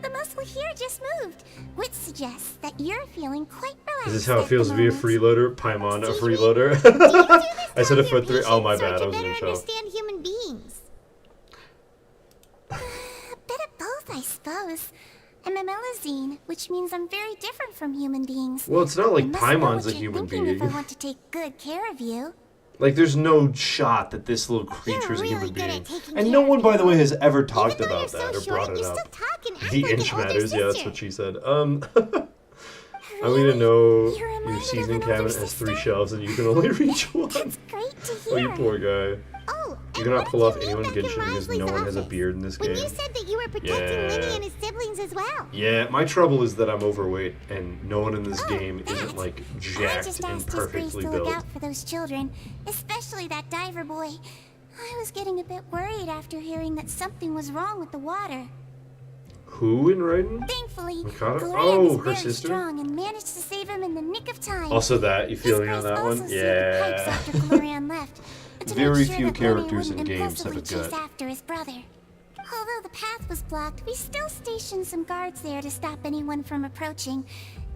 The muscle here just moved, which suggests that you're feeling quite relaxed. Is this how it at feels the to be a moment. freeloader? Paimon, a Stevie, freeloader? Do you do this I said to a help foot your 3. Oh, my patients or bad. I to was better gonna show. understand human beings. A bit of both, I suppose. I'm a Melazine, which means I'm very different from human beings. Well, it's not like I must know Paimon's a what you're human thinking being. if I want to take good care of you. Like, there's no shot that this little creature's a really human good at being. taking And care no of one, by the way, has ever Even talked though about you're that so or short, brought it you up. still talk and act The like an inch older matters, yeah, that's sister. what she said. I want you to know You remind your me of seasoning an older cabinet has 3 sister? shelves and you can only reach one. That's great to Oh, hear. you poor guy. Oh, You and cannot what pull did off you mean anyone back Genshin in because Lisley's no one has a office? beard in this When game. you said that you were protecting Yeah. Lenny and his siblings as well. Yeah, my trouble is that I'm overweight and no one in this Oh, game that. isn't like I jacked just and asked His Grace perfectly to look built. out for those children, especially that diver boy. I was getting a bit worried after hearing that something was wrong with the water. Who in Raiden? Thankfully, Mikado? Gloria Oh, was her very sister? strong and managed to save him in the nick of time. Also that, you feel His me on Grace that also one? sealed the pipes Yeah. after Glorian left, to make Very sure few that Lenny characters in wouldn't games have a impulsively chase gut. after his brother. Although the path was blocked, we still stationed some guards there to stop anyone from approaching.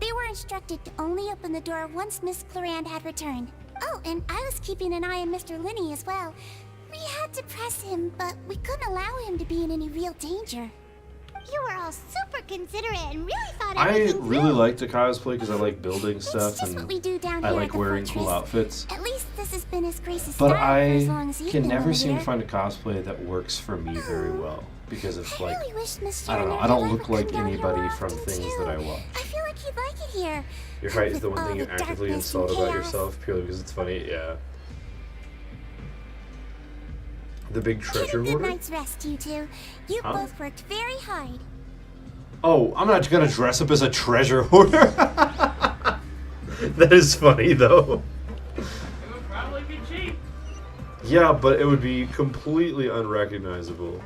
They were instructed to only open the door once Miss Clorand had returned. Oh, and I was keeping an eye on Mr. Linney as well. We had to press him, but we couldn't allow him to be in any real danger. You were all super considerate and really thought I everything really through. like to cosplay because I like building It's stuff just what and we do down I here like at the wearing fortress. cool outfits. At least this has been His Grace's But style for as long I as you've can been never over seem to here. find a cosplay that works for me very well because of I like really wish Mr. I don't know. I Nerdy don't Light look would like come down here anybody more from often, things too. that I watch. I feel like he'd like it here. Your height is With the one all thing you the actively darkness and insult about chaos. yourself purely because it's funny. Yeah. The big Get a treasure good hoarder? night's rest, you two. You Huh? both worked very hard. Oh, I'm not gonna dress up as a treasure hoarder. That is funny though. It would probably be cheap. Yeah, but it would be completely unrecognizable.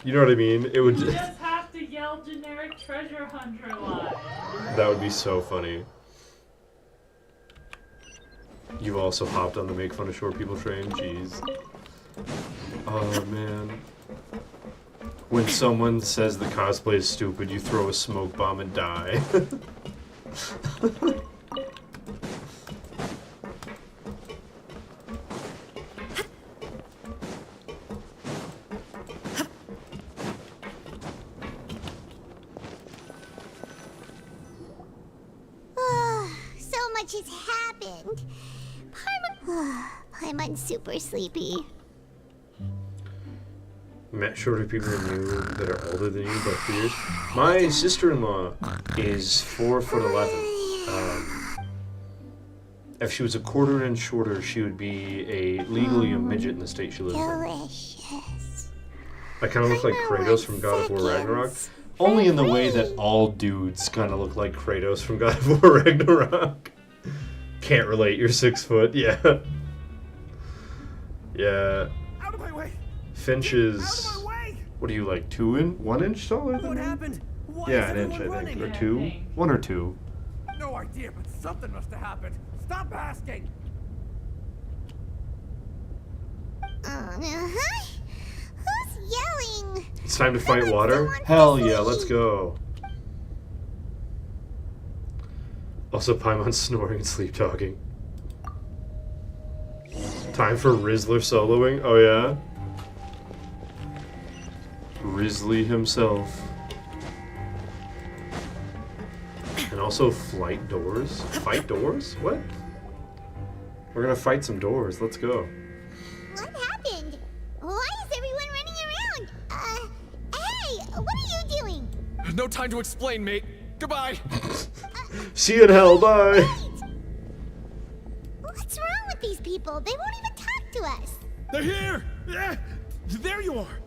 You know what I mean? It would You just just have to yell generic treasure hunter line. that would be so funny. You've also hopped on the make fun of short people train. Jeez. Oh man. When someone says the cosplay is stupid, you throw a smoke bomb and die. So much has happened. Paimon's super sleepy. Met shorter people than you that are older than you by 2 years. My sister-in-law is 4'11". If she was a quarter inch shorter, she would be legally a midget in the state she lives in. Delicious. I kind of look like Kratos from God of War Ragnarok. Only in the way that all dudes kind of look like Kratos from God of War Ragnarok. Can't relate, you're 6 foot, yeah. Yeah. Out of my way! Finch Out is, of my way! what are you, like 1 inch taller than What me? happened? Why Yeah, is an inch, I everyone think. running? Or 2? 1 or 2. No idea, but something must have happened. Stop asking! Who's yelling? It's time to fight Someone's water? still on Hell Wesley. yeah, let's go. Also, Paimon's snoring and sleep talking. Time for Rizzler soloing? Oh yeah? Rizzly himself. And also flight doors? Fight doors? What? We're gonna fight some doors, let's go. What happened? Why is everyone running around? Hey, what are you doing? No time to explain, mate. Goodbye. See you in hell, bye! Wait. What's wrong with these people? They won't even talk to us. They're here! Yeah, there you are!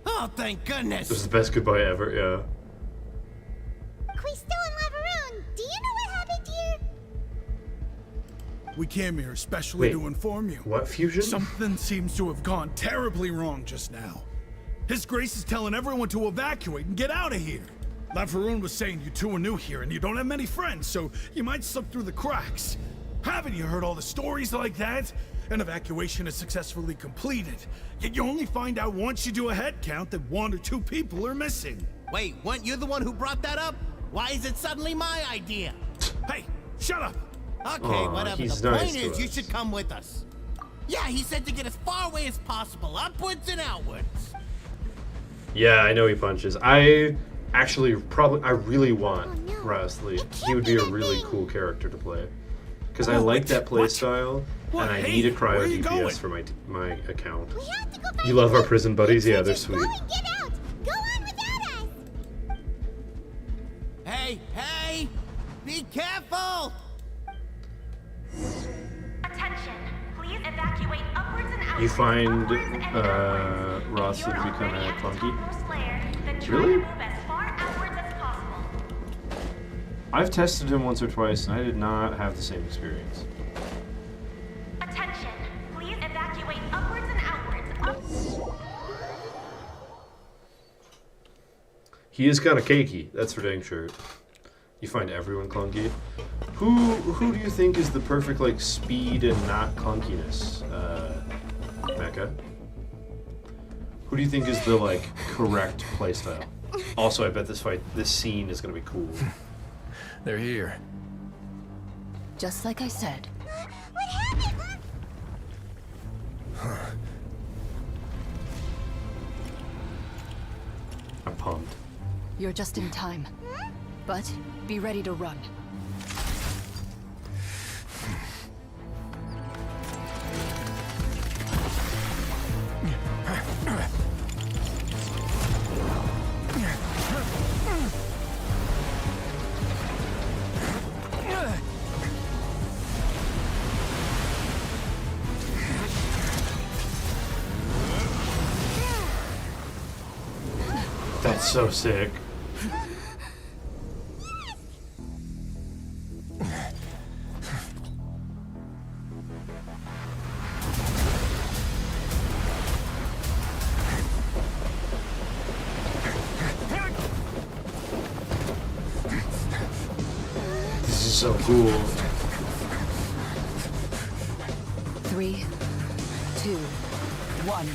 Oh, thank goodness! This is the best goodbye ever, yeah. Quisto and Lavaroon, do you know what happened here? We came here especially Wait, to inform you. What fusion? Something seems to have gone terribly wrong just now. His Grace is telling everyone to evacuate and get out of here. Lavaroon was saying you two are new here and you don't have many friends, so you might slip through the cracks. Haven't you heard all the stories like that? An evacuation is successfully completed, yet you only find out once you do a head count that 1 or 2 people are missing. Wait, weren't you the one who brought that up? Why is it suddenly my idea? Hey, shut up! Okay, Aw, whatever. he's The nice point to is, you us. should come with us. Yeah, he said to get as far away as possible, upwards and outwards. Yeah, I know he punches. I actually I really want Oh, no. Wrestly. It He would be a can't be that really thing. cool character to play. Because I Oh, like wait, that play what? style, What? and I Hey, need a cryo where are you DPS going? for my account. We have to go find You love the our group. prison buddies? Yeah, they're Just sweet. Go and get out. Go on without us. Hey, hey! Be careful! Attention, please evacuate upwards and outwards. You find upwards and outwards. Rossi If to you're be kind already of at the clunky. topmost layer, then try Really? to move as far outwards as possible. I've tested him once or twice, and I did not have the same experience. Attention, please evacuate upwards and outwards. He is kind of cakey, that's for dang sure. You find everyone clunky. Who do you think is the perfect like speed and not clunkiness, Mecha? Who do you think is the like correct playstyle? Also, I bet this scene is gonna be cool. They're here. Just like I said. What happened? pumped. You're just in time. But be ready to run. That's so sick. This is so cool. 3, 2, 1.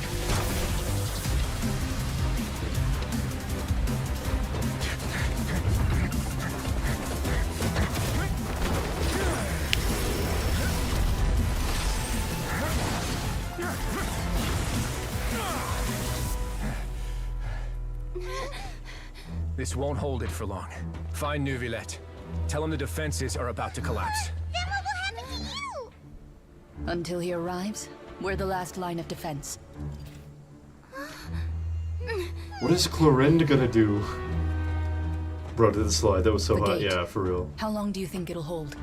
This won't hold it for long. Find Neuvillette. Tell him the defenses are about to collapse. Then what will happen to you? Until he arrives, we're the last line of defense. What is Clorinde gonna do? Bro, to the slide, that was so The hot. gate. Yeah, for real. How long do you think it'll hold?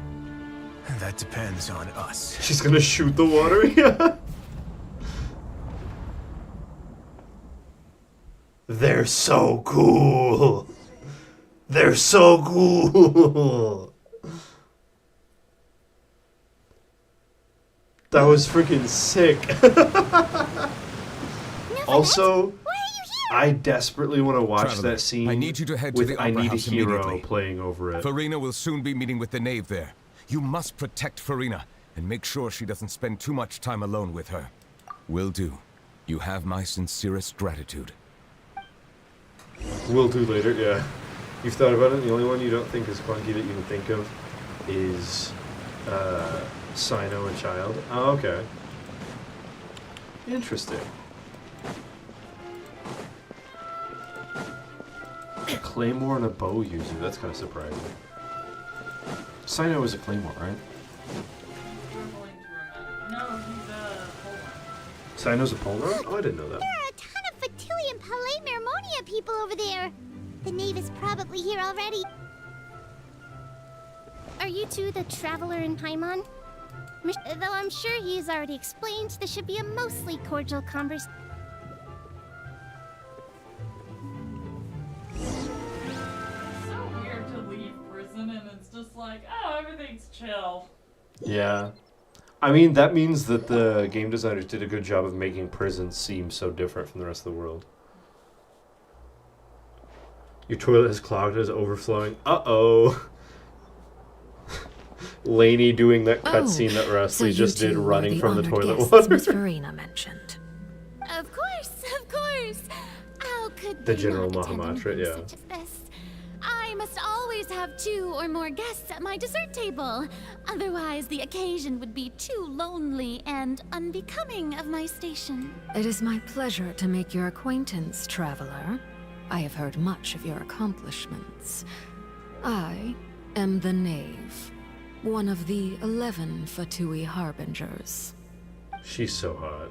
That depends on us. She's gonna shoot the water? Yeah. They're so cool. They're so cool. That was freaking sick. Also, I desperately want to watch Traveler, that scene I need you to head to with the I Opera Need a House Hero immediately. playing over it. Farina will soon be meeting with the knave there. You must protect Farina and make sure she doesn't spend too much time alone with her. Will do. You have my sincerest gratitude. Will do later, yeah. You've thought about it, the only one you don't think is funky that you can think of is Sino and Child. Oh, okay. Interesting. A Claymore and a bow user, that's kind of surprising. Sino is a Claymore, right? No, he's a Sino's a Polar? Oh, I didn't know that. There are a ton of Fatui and Palais Mermonia people over there. The knave is probably here already. Are you two the Traveler and Paimon? Though I'm sure he's already explained, this should be a mostly cordial conversation. so weird to leave prison and it's just like, oh, everything's chill. Yeah. I mean, that means that the game designers did a good job of making prison seem so different from the rest of the world. Your toilet is clogged and is overflowing. Uh-oh. Lainey doing that cutscene that Wesley just did, running from the toilet water. Miss Farina mentioned. Of course, of course. How could The they General not attend Mahamatra, anything yeah. such as this? I must always have 2 or more guests at my dessert table. Otherwise, the occasion would be too lonely and unbecoming of my station. It is my pleasure to make your acquaintance, traveler. I have heard much of your accomplishments. I am the Knave, one of the 11 Fatui Harbingers. She's so hot.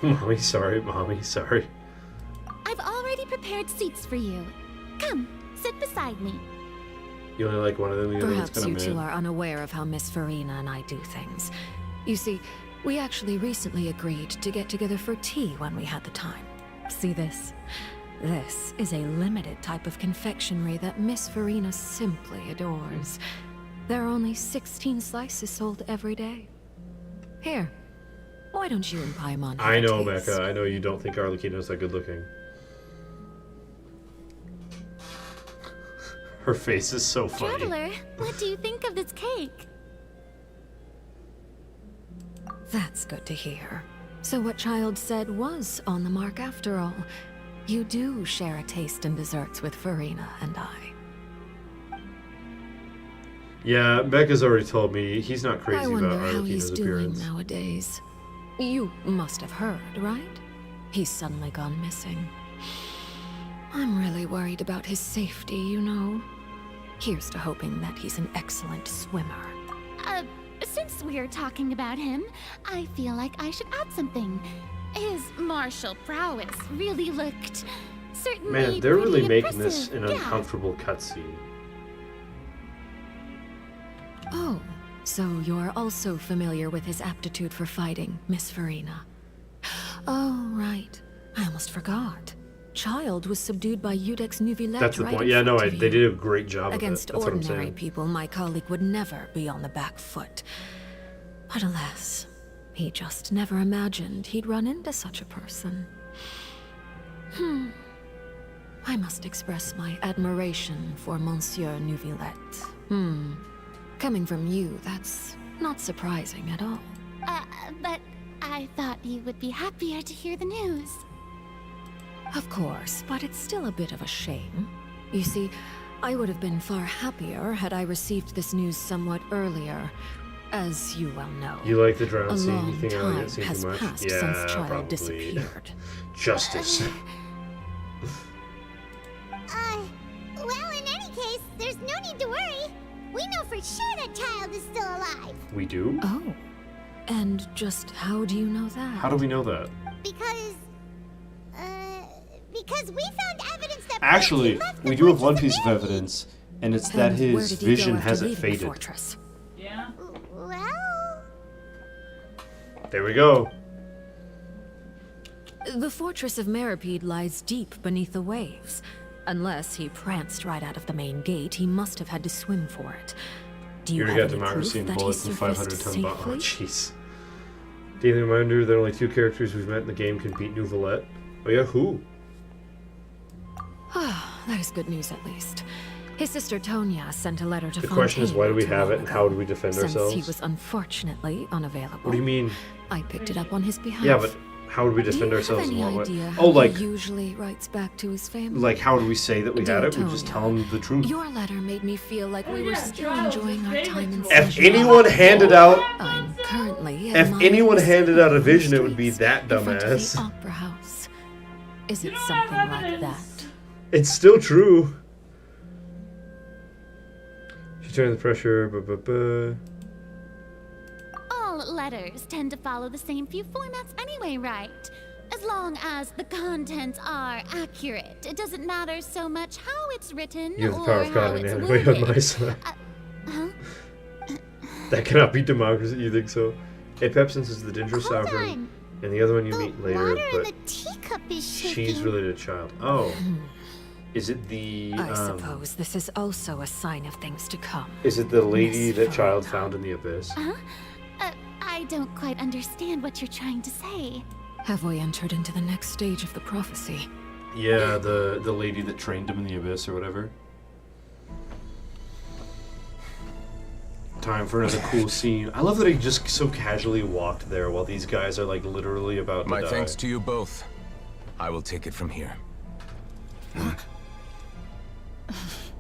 Mommy, sorry. Mommy, sorry. I've already prepared seats for you. Come, sit beside me. You only like one of them, the other one's Perhaps kind you of two mid. are unaware of how Miss Farina and I do things. You see, we actually recently agreed to get together for tea when we had the time. See this? This is a limited type of confectionery that Miss Farina simply adores. There are only 16 slices sold every day. Here, why don't you and Paimon have I a know, taste? Mecca. I know you don't think Arlecchino's that good looking. Her face is so funny. Traveler, what do you think of this cake? That's good to hear. So what Child said was on the mark after all. You do share a taste in desserts with Farina and I. Yeah, Becca's already told me he's not crazy I wonder about how Arlecchino's he's doing appearance. nowadays. You must have heard, right? He's suddenly gone missing. I'm really worried about his safety, you know. Here's to hoping that he's an excellent swimmer. Since we're talking about him, I feel like I should add something. His martial prowess really looked certainly Man, they're really pretty making this impressive, an yeah. uncomfortable cutscene. Oh, so you're also familiar with his aptitude for fighting, Miss Farina. Oh, right. I almost forgot. Child was subdued by Udex Nuvillette. That's the right point. in Yeah, no, front of they you. did a great job Against of it. That's what I'm ordinary saying. people, my colleague would never be on the back foot. But alas, he just never imagined he'd run into such a person. I must express my admiration for Monsieur Nuvillette. Coming from you, that's not surprising at all. But I thought you would be happier to hear the news. Of course, but it's still a bit of a shame. You see, I would have been far happier had I received this news somewhat earlier. As you well know, You like the drown a scene? You long think I like time that scene has too much? passed Yeah, since Child probably. disappeared. Justice. Well, in any case, there's no need to worry. We know for sure that Child is still alive. We do? Oh, and just how do you know that? How do we know that? Because we found evidence that Actually, Percy left we the do have fortress one piece of abandoned. evidence, and it's that And where his did he vision go after hasn't leaving the faded. fortress? Yeah. Well, There we go. The fortress of Meripede lies deep beneath the waves. Unless he pranced right out of the main gate, he must have had to swim for it. Do you You have already got any democracy proof and that he bullets and surfaced 500-ton bomb. Oh, safely? jeez. Daily reminder that only 2 characters we've met in the game can beat Nuvillette. Oh yeah, who? That is good news, at least. His sister Tonya sent a letter to The question is, Fontaine why do we not too have it, long and how ago. do we defend Since ourselves? he was unfortunately unavailable. What do you mean? I picked it up on his behalf. Yeah, but how would we Do defend you ourselves have in any what way? idea Oh, how like, he usually writes back to his family? like, how do we say that we Dear had it? We just Tonya, tell them the truth. Your letter made me feel like we were yeah, still Giles' enjoying our favorite time in toy. If Saint anyone handed out, I'm currently if admiring anyone the handed out a streets vision, it would be that in front of dumbass. the Opera House. Is it You don't something have like that? evidence. It's still true. She turned the pressure. All letters tend to follow the same few formats anyway, right? As long as the contents are accurate, it doesn't matter so much how it's written You have the or power of how God and it's anime on my worded. side. Huh? That cannot be democracy. You think so? A Pepsin's is the dangerous hold sovereign, on. and the other one you The meet later. water in But the teacup is shaking. she's really a child. Oh, is it the? I suppose this is also a sign of things to come. Is it the lady Miss that child Farina. found in the abyss? I don't quite understand what you're trying to say. Have we entered into the next stage of the prophecy? Yeah, the lady that trained him in the abyss or whatever. Time for another cool scene. I love that he just so casually walked there while these guys are like literally about to My die. thanks to you both. I will take it from here.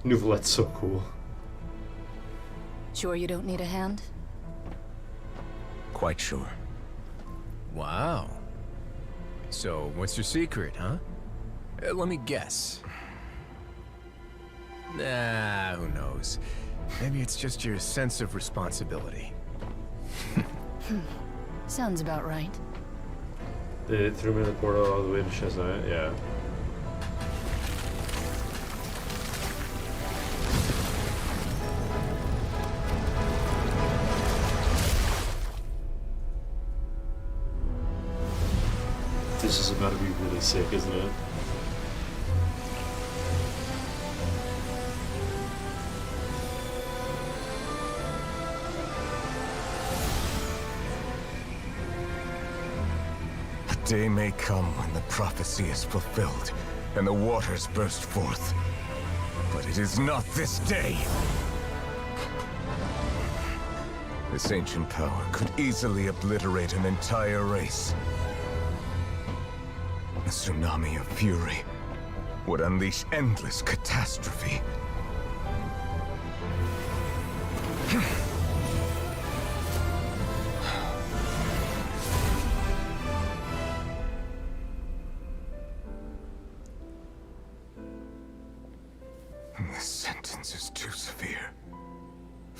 Nuvillette's so cool. Sure you don't need a hand? Quite sure. Wow. So, what's your secret, huh? Let me guess. Nah, who knows? Maybe it's just your sense of responsibility. Sounds about right. It threw me in the portal all the way to Shazai. Yeah. This is about to be really sick, isn't it? A day may come when the prophecy is fulfilled and the waters burst forth. But it is not this day. This ancient power could easily obliterate an entire race. A tsunami of fury would unleash endless catastrophe.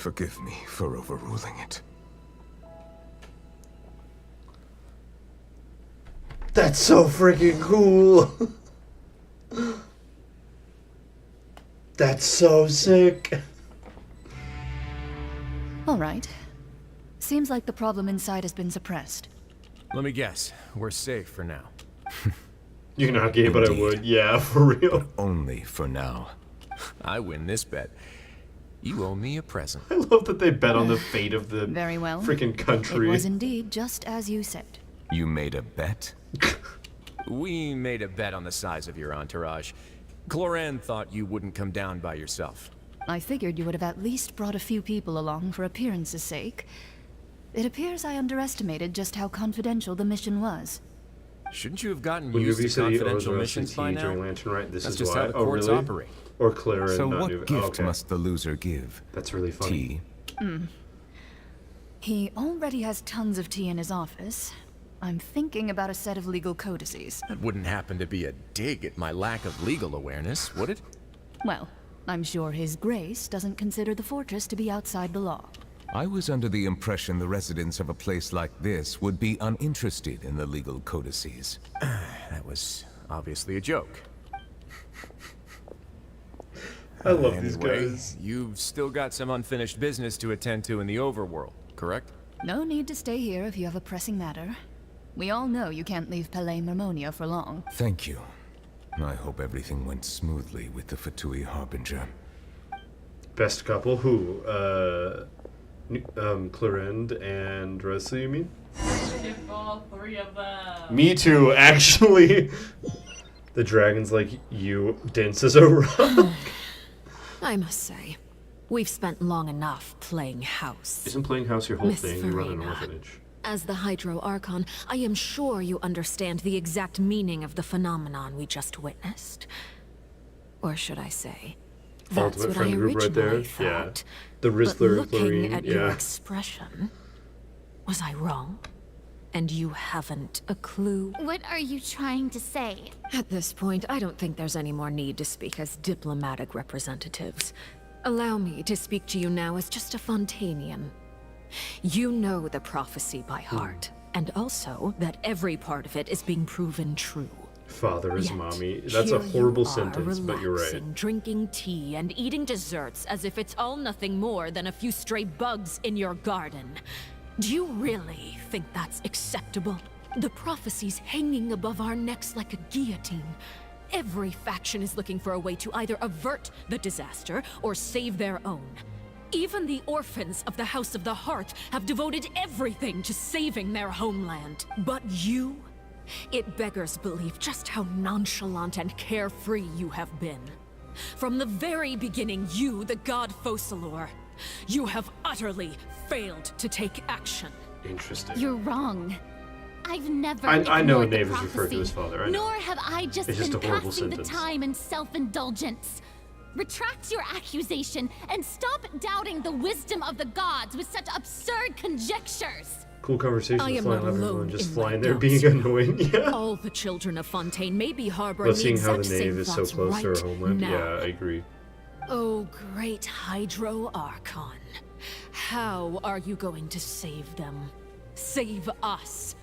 Forgive me for overruling it. That's so freaking cool. That's so sick. All right. Seems like the problem inside has been suppressed. Let me guess. We're safe for now. You're not gay, but I would. Yeah, for real. But only for now. I win this bet. You owe me a present. I love that they bet on the fate of the Very well. freaking country. It was indeed just as you said. You made a bet? We made a bet on the size of your entourage. Cloran thought you wouldn't come down by yourself. I figured you would have at least brought a few people along for appearance's sake. It appears I underestimated just how confidential the mission was. Shouldn't you have gotten When used Nuvi to said he owes confidential the missions by now? during Lantern Right, this That's is just why. how the Oh, courts really? operate. Or Clara So and not what Nuvi. gift Oh, okay. must the loser give? That's really funny. Tea? He already has tons of tea in his office. I'm thinking about a set of legal codices. That wouldn't happen to be a dig at my lack of legal awareness, would it? Well, I'm sure His Grace doesn't consider the fortress to be outside the law. I was under the impression the residents of a place like this would be uninterested in the legal codices. That was obviously a joke. I love these Anyway, guys. You've still got some unfinished business to attend to in the overworld, correct? No need to stay here if you have a pressing matter. We all know you can't leave Palais Mermonia for long. Thank you. I hope everything went smoothly with the Fatui Harbinger. Best couple? Who? Clarend and Rosa, you mean? Skip all three of them. Me too, actually. The dragon's like, you dense as a rock. I must say, we've spent long enough playing house. Isn't playing house your whole Miss thing? You run an Farina. orphanage. As the Hydro Archon, I am sure you understand the exact meaning of the phenomenon we just witnessed. Or should I say, that's Ultimate what I friend group right originally there. Yeah. thought. The But Rizzler, looking Clarine, at your yeah. expression, was I wrong? And you haven't a clue? What are you trying to say? At this point, I don't think there's any more need to speak as diplomatic representatives. Allow me to speak to you now as just a Fontanian. You know the prophecy by heart, and also that every part of it is being proven true. Father is Yet, mommy. That's a here horrible you are, sentence, but you're right. relaxing, drinking tea and eating desserts as if it's all nothing more than a few stray bugs in your garden. Do you really think that's acceptable? The prophecy's hanging above our necks like a guillotine. Every faction is looking for a way to either avert the disaster or save their own. Even the orphans of the House of the Hearth have devoted everything to saving their homeland. But you? It beggars belief just how nonchalant and carefree you have been. From the very beginning, you, the god Focalor, you have utterly failed to take action. Interesting. You're wrong. I've never I know ignored the Knave is referred to prophecy, as father. I know. Nor have I just It's been just a horrible passing sentence. the time in self-indulgence. Retract your accusation and stop doubting the wisdom of the gods with such absurd conjectures. Cool conversation I with am flying not everyone alone just in flying my there doubts. being annoying. Yeah. All the children of Fontaine may be harboring But the seeing how exact the same Knave is so thoughts close to right her homeland, now. yeah, I agree. Oh, great Hydro Archon. How are you going to save them? Save us?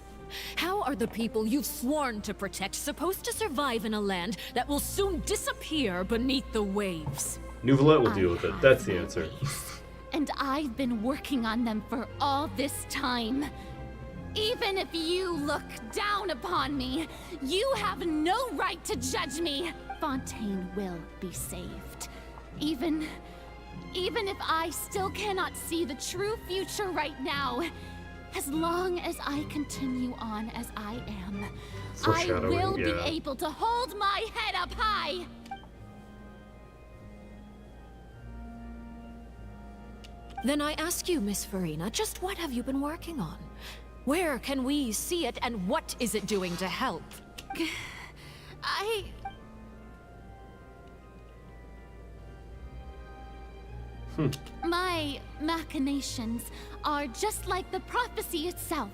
How are the people you've sworn to protect supposed to survive in a land that will soon disappear beneath the waves? Nouvelette will deal with it. That's the answer. And I've been working on them for all this time. Even if you look down upon me, you have no right to judge me. Fontaine will be saved. Even if I still cannot see the true future right now, as long as I continue on as I am, I Foreshadowing, will be yeah. able to hold my head up high. Then I ask you, Miss Farina, just what have you been working on? Where can we see it, and what is it doing to help? My machinations are just like the prophecy itself.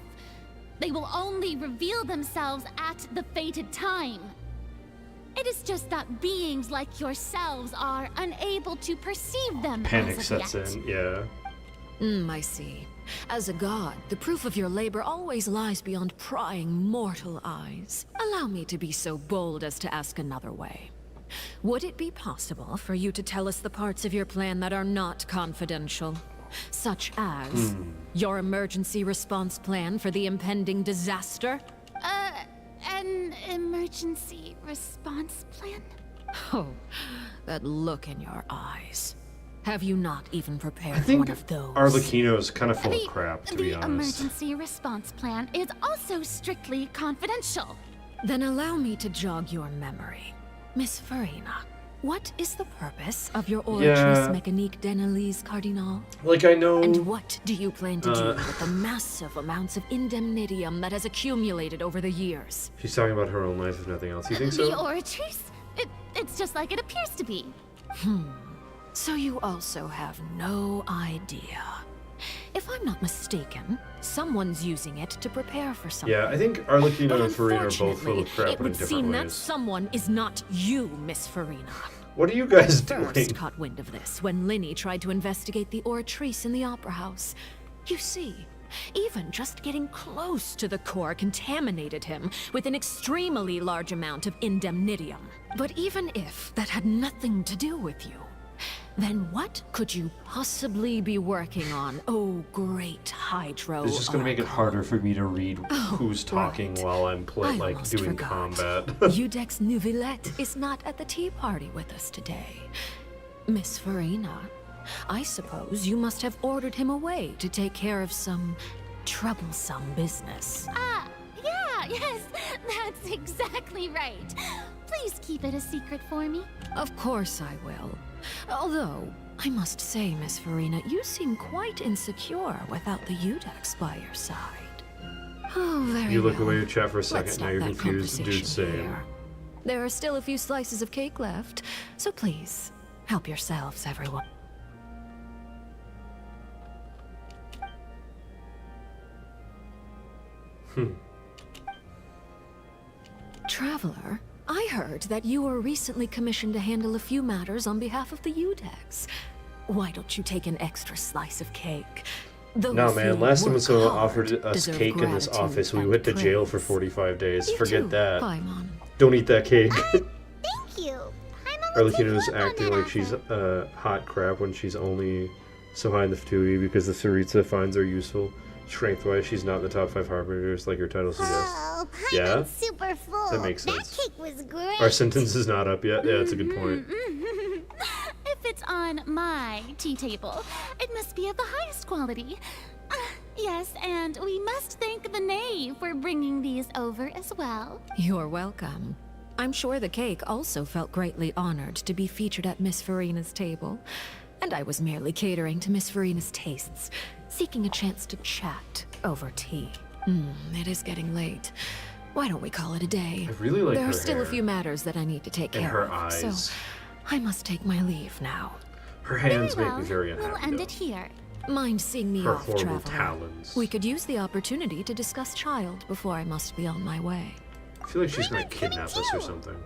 They will only reveal themselves at the fated time. It is just that beings like yourselves are unable to perceive them Panic as of sets yet. in, yeah. I see. As a god, the proof of your labor always lies beyond prying mortal eyes. Allow me to be so bold as to ask another way. Would it be possible for you to tell us the parts of your plan that are not confidential? Such as your emergency response plan for the impending disaster? An emergency response plan? Oh, that look in your eyes. Have you not even prepared I think one of those? Arlecchino's kind of full of crap, to be honest. The emergency response plan is also strictly confidential. Then allow me to jog your memory. Miss Farina, what is the purpose of your Oratrice Mécanique d'Analyse Cardinal? Like, I know... And what do you plan to do with the massive amounts of indemnitium that has accumulated over the years? She's talking about her own life, if nothing else. You think so? The Oratrice? It's just like it appears to be. So you also have no idea. If I'm not mistaken, someone's using it to prepare for something. Yeah, I think Arlecchino and Farina are both full Unfortunately, of crap, it but in would different seem that ways. someone is not you, Miss Farina. What are you guys doing? First caught wind of this when Linny tried to investigate the Oratrice in the Opera House. You see, even just getting close to the core contaminated him with an extremely large amount of indemnitium. But even if that had nothing to do with you, then what could you possibly be working on, oh great Hydro? It's just gonna make it harder for me to read who's talking while I'm doing combat. Udex Nouvillette is not at the tea party with us today. Miss Farina, I suppose you must have ordered him away to take care of some troublesome business. Yes, that's exactly right. Please keep it a secret for me. Of course I will. Although, I must say, Miss Farina, you seem quite insecure without the Udex by your side. Oh, very You look well. away to chat for a second, Let's now stop you're that confused. Dude, conversation same. here. There are still a few slices of cake left, so please, help yourselves, everyone. Traveler, I heard that you were recently commissioned to handle a few matters on behalf of the Udex. Why don't you take an extra slice of cake? Those No, who man, last time work someone hard offered us deserve cake in this gratitude office, we and went to jail praise. for 45 days. You Forget too, that. Paimon. Don't eat that cake. Thank you. Arlecchino's acting like she's hot crap when she's only so high in the Fatui because the Saritsa finds her useful. Strength-wise, she's not in the top 5 harbingers like her title suggests. Oh, Yeah? I'm super full. That makes sense. That cake was great. Our sentence is not up yet. Yeah, that's a good point. If it's on my tea table, it must be of the highest quality. Yes, and we must thank the knave for bringing these over as well. You're welcome. I'm sure the cake also felt greatly honored to be featured at Miss Farina's table. And I was merely catering to Miss Farina's tastes, seeking a chance to chat over tea. It is getting late. Why don't we call it a day? I really like There her are still hair. a few matters that I need to take And care her of, eyes. so I must take my leave now. Her hands Very make me well, very we'll unhappy. end though. it here. Mind seeing me Her off, horrible traveler? talons. We could use the opportunity to discuss Child before I must be on my way. I feel like she's gonna kidnap us or something.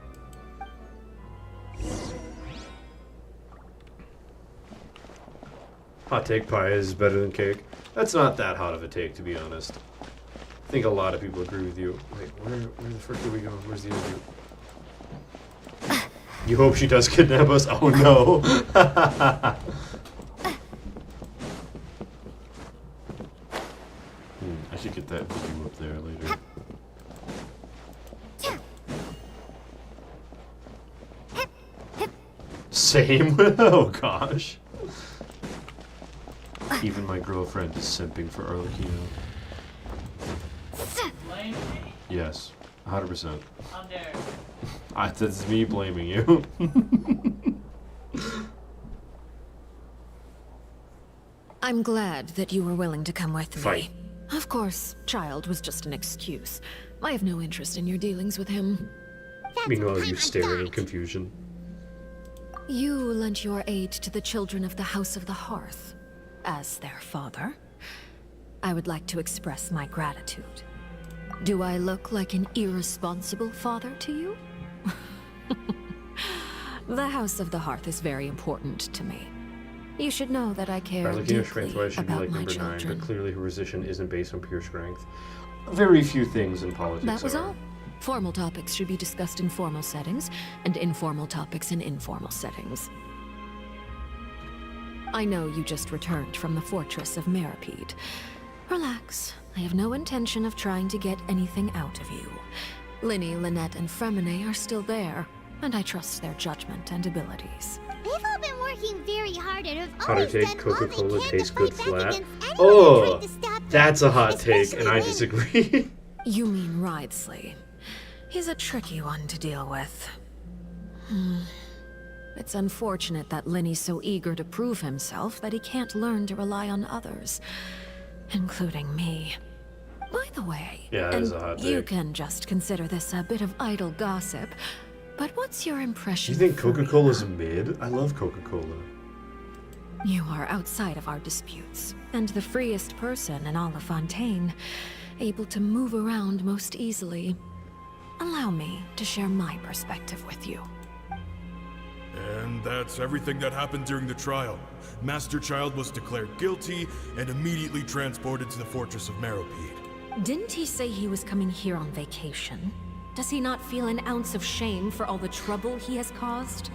Hot take, pie is better than cake. That's not that hot of a take, to be honest. I think a lot of people agree with you. Wait, where the frick are we going? Where's the interview? You hope she does kidnap us? Oh no! I should get that view up there later. Same? Oh gosh. Even my girlfriend is simping for Arlecchino. Blame me? Yes, 100%. How dare you? That's me blaming you. I'm glad that you were willing to come with me. Fight. Of course, Child was just an excuse. I have no interest in your dealings with him. Meanwhile, you staring in confusion. You lent your aid to the children of the House of the Hearth. As their father, I would like to express my gratitude. Do I look like an irresponsible father to you? The House of the Hearth is very important to me. You should know that I care By looking at deeply strength-wise, she'd be about like my number 9, children. but clearly her position isn't based on pure strength. Very few things in politics That was are. all. Formal topics should be discussed in formal settings, and informal topics in informal settings. I know you just returned from the fortress of Meripede. Relax. I have no intention of trying to get anything out of you. Linny, Lynette, and Fremine are still there, and I trust their judgment and abilities. They've all been working very hard and have How to always take done all they Coca-Cola can tastes to good fight back flat? against anyone Oh, who tried to stop them, that's a hot take, and especially I when- disagree. You mean Ridesley. He's a tricky one to deal with. It's unfortunate that Linny's so eager to prove himself that he can't learn to rely on others, including me. By the way, Yeah, that and is a hot you take. can just consider this a bit of idle gossip, but what's your Do impression you think of Coca-Cola's Farina? mid? I love Coca-Cola. You are outside of our disputes, and the freest person in all of Fontaine, able to move around most easily. Allow me to share my perspective with you. And that's everything that happened during the trial. Master Child was declared guilty and immediately transported to the Fortress of Meripede. Didn't he say he was coming here on vacation? Does he not feel an ounce of shame for all the trouble he has caused?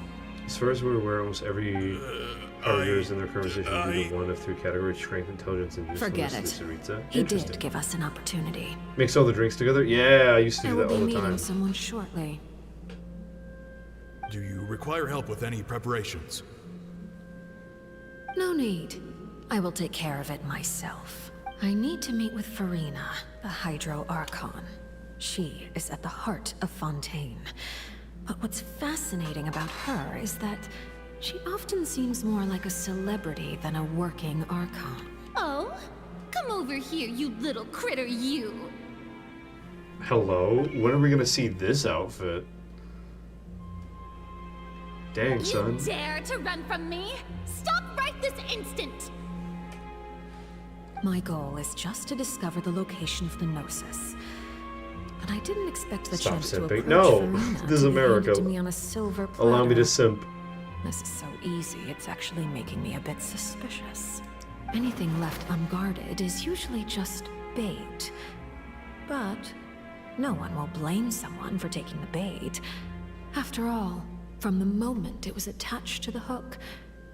As far as we're aware, almost every partners in their conversation do the one of 3 categories: strength, intelligence, and Forget usefulness. it. Tsuritsa. He Interesting. did give us an opportunity. Mix all the drinks together? Yeah, I used to I do will that all be the meeting time. someone shortly. Do you require help with any preparations? No need. I will take care of it myself. I need to meet with Farina, the Hydro Archon. She is at the heart of Fontaine. But what's fascinating about her is that she often seems more like a celebrity than a working Archon. Oh, come over here, you little critter, you. Hello? When are we gonna see this outfit? Dang, You son. dare to run from me? Stop right this instant! My goal is just to discover the location of the Gnosis. But I didn't expect the Stop chance to simping. approach No, Farina this is to be handed America. to me on a silver platter. Allow me to simp. This is so easy, it's actually making me a bit suspicious. Anything left unguarded is usually just bait. But no one will blame someone for taking the bait. After all, from the moment it was attached to the hook,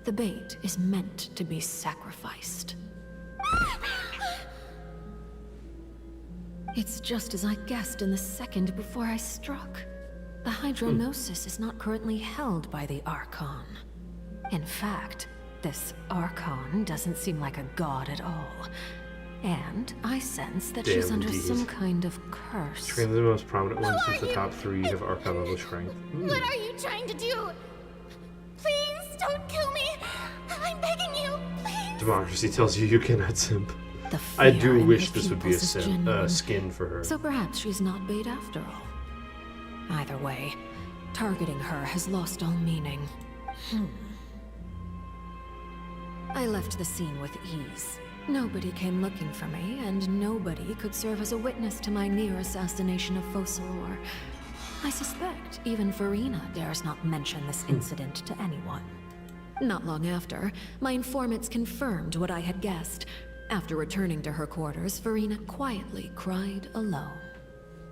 the bait is meant to be sacrificed. It's just as I guessed in the second before I struck. The Hydronosis is not currently held by the Archon. In fact, this Archon doesn't seem like a god at all. And I sense that she's Damn, under indeed. some kind of curse. Train the most prominent ones Who with are the you? top 3 have Archon level strength. What are you trying to do? Please don't kill me. I'm begging you, please. Democracy tells you you cannot simp. The I fear do in wish her this would be a pupils is genuine. skin for her. So perhaps she's not bait after all. Either way, targeting her has lost all meaning. I left the scene with ease. Nobody came looking for me, and nobody could serve as a witness to my near assassination of Focalor. I suspect even Farina dares not mention this incident to anyone. Not long after, my informants confirmed what I had guessed. After returning to her quarters, Farina quietly cried alone.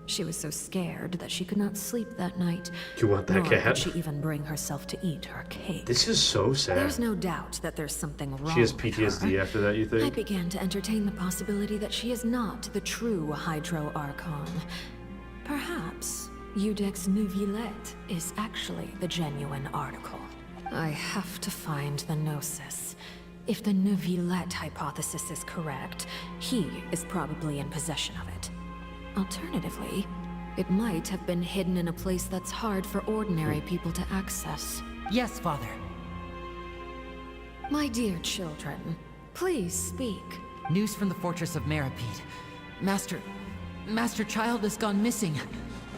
She was so scared that she could not sleep that night. You want that nor cat? could she even bring herself to eat her cake. This is so sad. There's no doubt that there's something wrong She has with PTSD her. after that, you I think? began to entertain the possibility that she is not the true Hydro Archon. Perhaps Eudex Neuvillette is actually the genuine article. I have to find the Gnosis. If the Neuvillette hypothesis is correct, he is probably in possession of it. Alternatively, it might have been hidden in a place that's hard for ordinary people to access. Yes, Father. My dear children, please speak. News from the Fortress of Meripede. Master Child has gone missing.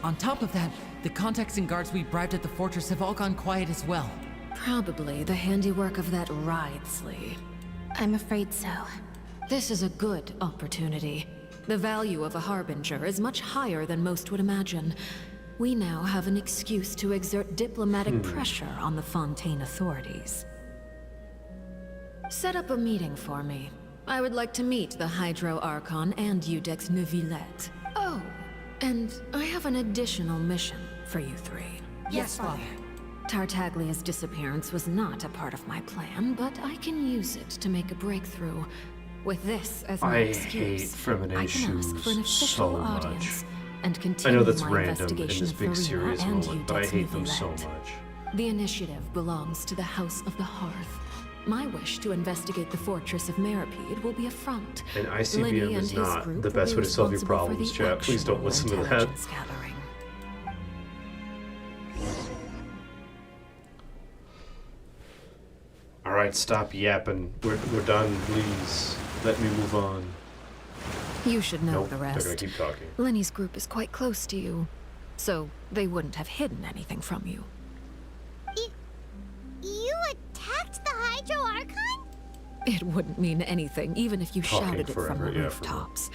On top of that, the contacts and guards we bribed at the fortress have all gone quiet as well. Probably the handiwork of that Ridesley. I'm afraid so. This is a good opportunity. The value of a Harbinger is much higher than most would imagine. We now have an excuse to exert diplomatic pressure on the Fontaine authorities. Set up a meeting for me. I would like to meet the Hydro Archon and Eudex Neuvillette. Oh, and I have an additional mission for you three. Yes, Father. Tartaglia's disappearance was not a part of my plan, but I can use it to make a breakthrough. With this as my I excuse, hate Feminine I can ask for an Shoes official so audience much. and I continue know that's my random in investigation this of big Farina series and moment, but I Eudex hate them so Neuvillette. much. The initiative belongs to the House of the Hearth. My wish to investigate the fortress of Meripede will be a front. And Lenny ICBM and is his not group the will best be way to solve your responsible for problems, the chat. Please don't actual listen to that. intelligence gathering. Alright, stop yapping. We're done, please. Let me move on. You should know Nope, the they're rest. gonna keep talking. Lenny's group is quite close to you, so they wouldn't have hidden anything from you. You attacked the Hydro Archon? It wouldn't mean anything, even if you Talking shouted it from forever, the yeah, rooftops.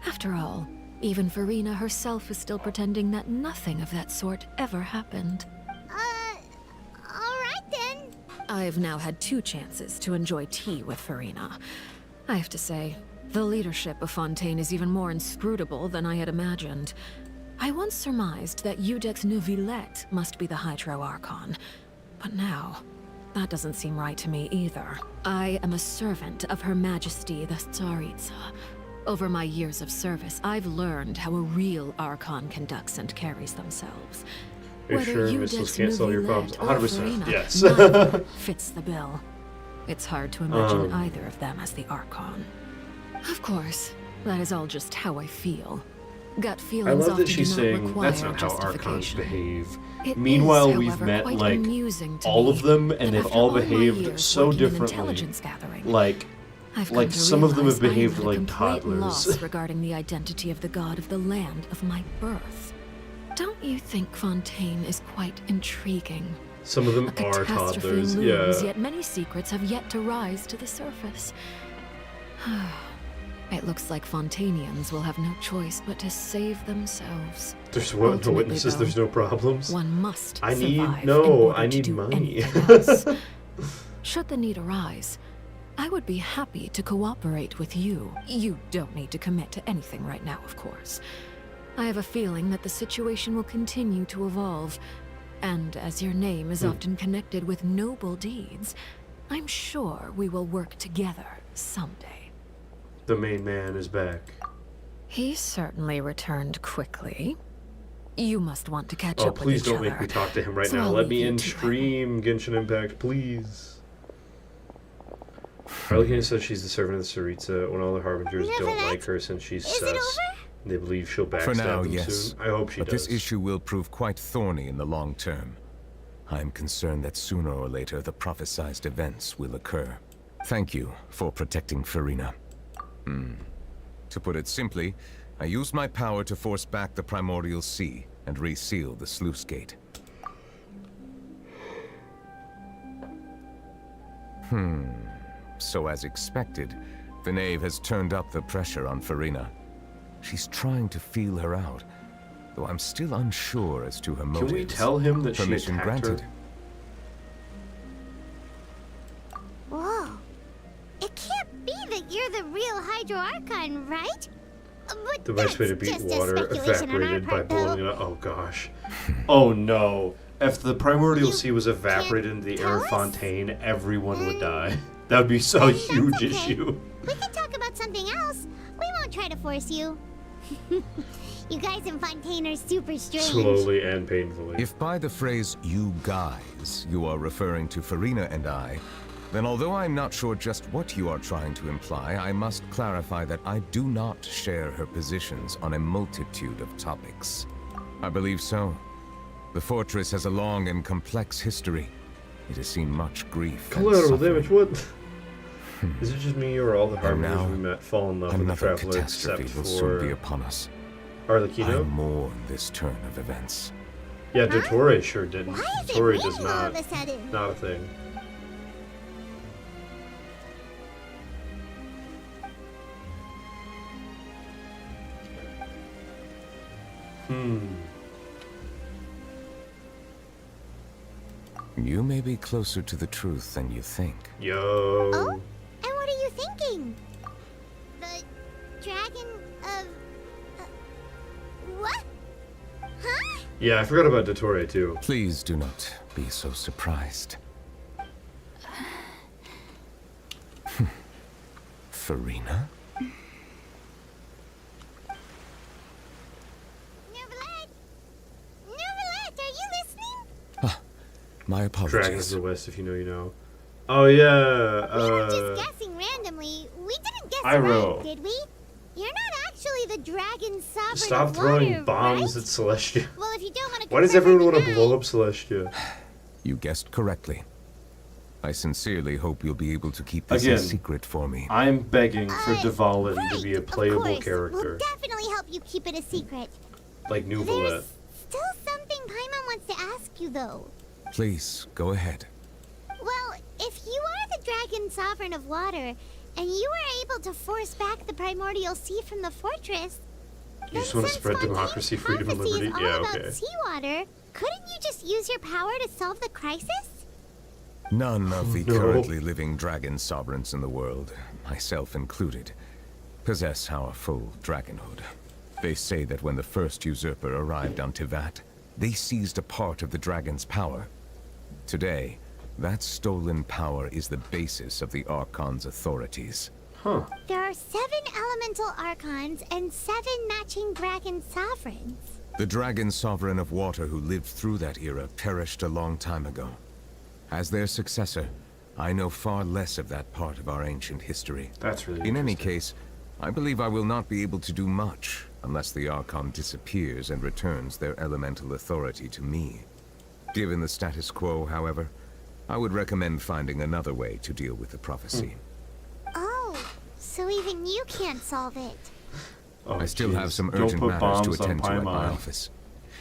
After all, even Farina herself is still pretending that nothing of that sort ever happened. Alright then. I've now had 2 chances to enjoy tea with Farina. I have to say, the leadership of Fontaine is even more inscrutable than I had imagined. I once surmised that Eudex Neuvillette must be the Hydro Archon, but now, that doesn't seem right to me either. I am a servant of Her Majesty the Tsaritsa. Over my years of service, I've learned how a real Archon conducts and carries themselves. Are you Whether sure Eudex missiles can't solve your problems? Neuvillette or 100%, Farina, yes. neither fits the bill. It's hard to imagine either of them as the Archon. Of course, that is all just how I feel. Gut I feelings love often that she's do not saying require that's not how Archons justification. behave. It Meanwhile, is, we've however, met quite like amusing to all me of them, and that they've after all my behaved years so working in differently. intelligence gathering, Like I've come to some of them have realize I am behaved at a like complete toddlers. loss regarding the identity of the god of the land of my birth. Don't you think Fontaine is quite intriguing? Some of them A are catastrophe toddlers, looms, yeah. yet many secrets have yet to rise to the surface. It looks like Fontainians will have no choice but to save themselves. There's no Ultimately, witnesses, though, there's no problems. One must I need survive in no, order I to need do money. anything else. Should the need arise, I would be happy to cooperate with you. You don't need to commit to anything right now, of course. I have a feeling that the situation will continue to evolve, and as your name is often connected with noble deeds, I'm sure we will work together someday. The main man is back. He certainly returned quickly. You must want to catch Oh, up with please each don't other. make me talk to him right So now. I'll Let leave me you in to him. stream Genshin Impact, please. Arlequina says she's the servant of the Tsaritsa when all the Harbingers don't like her since she's sus. They believe she'll backstab For now, them yes. soon. I hope she but does. this issue will prove quite thorny in the long term. I'm concerned that sooner or later the prophesized events will occur. Thank you for protecting Farina. To put it simply, I used my power to force back the Primordial Sea and reseal the sluice gate. So as expected, the Knave has turned up the pressure on Farina. She's trying to feel her out, though I'm still unsure as to her motives. Can we tell him that she Permission attacked granted. her? Whoa. It can't be that you're the real Hydro Archon, right? But The best way to that's beat just a water speculation on our evaporated by part, blowing though. it up. Oh gosh. Oh no. If the Primordial Sea was evaporated into the air of Fontaine, everyone would die. That would be so huge okay. issue. We can talk about something else. We won't try to force you. You guys in Fontaine are super strange. Slowly and painfully. If by the phrase, you guys, you are referring to Farina and I, then although I'm not sure just what you are trying to imply, I must clarify that I do not share her positions on a multitude of topics. I believe so. The fortress has a long and complex history. It has seen much grief and Collateral suffering. damage, what? Is it just me or all the And Harbingers now, we met fall in love with the another Traveler catastrophe except will soon be for upon us. I Arlecchino? mourn this turn of events. Yeah, Dottore sure didn't. Why is it Dottore does raining all not. of a sudden? Not a thing. You may be closer to the truth than you think. Yo. Oh? And what are you thinking? The dragon of... what? Huh? Yeah, I forgot about Dottore too. Please do not be so surprised. Farina? Neverland, are you listening? My apologies. Dragons of the West, if you know, you know. Oh yeah. We were just guessing randomly. We didn't guess Iroh. right, did we? You're not actually the dragon sovereign Stop of throwing water, bombs right? at Celestia. Well, if you don't want to. Why does everyone want to blow up Celestia? You guessed correctly. I sincerely hope you'll be able to keep this Again, a secret for me. I'm begging for Dvalin to be a Of playable course. character, We'll definitely help you keep it a secret. like New There's Valette. still something Paimon wants to ask you, though. Please, go ahead. Well, if you are the dragon sovereign of water, and you were able to force back the primordial sea from the fortress, You just want to spread democracy, freedom, and liberty? is all Yeah, about okay. seawater, couldn't you just use your power to solve the crisis? None of the No. currently living dragon sovereigns in the world, myself included, possess our full dragonhood. They say that when the first usurper arrived on Tivat, they seized a part of the dragon's power. Today, that stolen power is the basis of the Archon's authorities. Huh. There are 7 elemental archons and 7 matching dragon sovereigns. The dragon sovereign of water who lived through that era perished a long time ago. As their successor, I know far less of that part of our ancient history. That's really In any interesting. case, I believe I will not be able to do much unless the Archon disappears and returns their elemental authority to me. Given the status quo, however, I would recommend finding another way to deal with the prophecy. Oh, so even you can't solve it. Oh, I still have jeez. some Don't urgent put matters to bombs on attend to at my Paimon. office.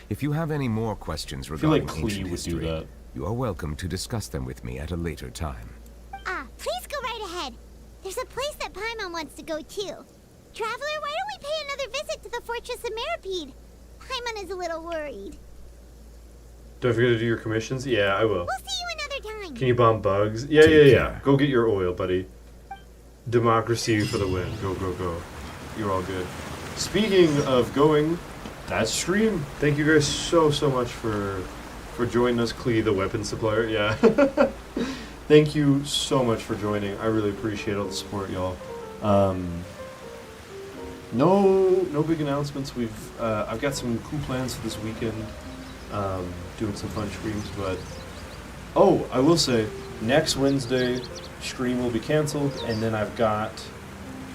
If you have any more questions I feel regarding like ancient Klee would do history, that. you are welcome to discuss them with me at a later time. Please go right ahead. There's a place that Paimon wants to go too. Traveler, why don't we pay another visit to the Fortress of Meripede? Paimon is a little worried. Don't forget to do your commissions? Yeah, I will. We'll see you another time. Can you bomb bugs? Yeah, Take yeah. care. Go get your oil, buddy. Democracy for the win. Go, go, go. You're all good. Speaking of going, that's stream. Thank you guys so much for joining us, Klee, the weapon supplier. Yeah. Thank you so much for joining. I really appreciate all the support, y'all. No big announcements. I've got some cool plans for this weekend. Doing some fun streams, but I will say next Wednesday stream will be canceled, and then I've got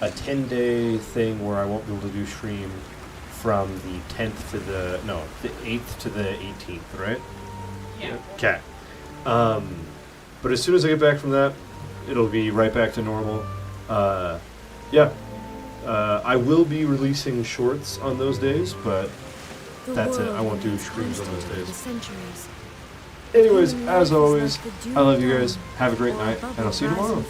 a 10-day thing where I won't be able to do stream from the 10th to the 8th to the 18th, right? Yeah. Okay. But as soon as I get back from that, it'll be right back to normal. Yeah. I will be releasing shorts on those days, but that's it. I won't do streams on those days. Anyways, as always, I love you guys. Have a great night, and I'll see you tomorrow.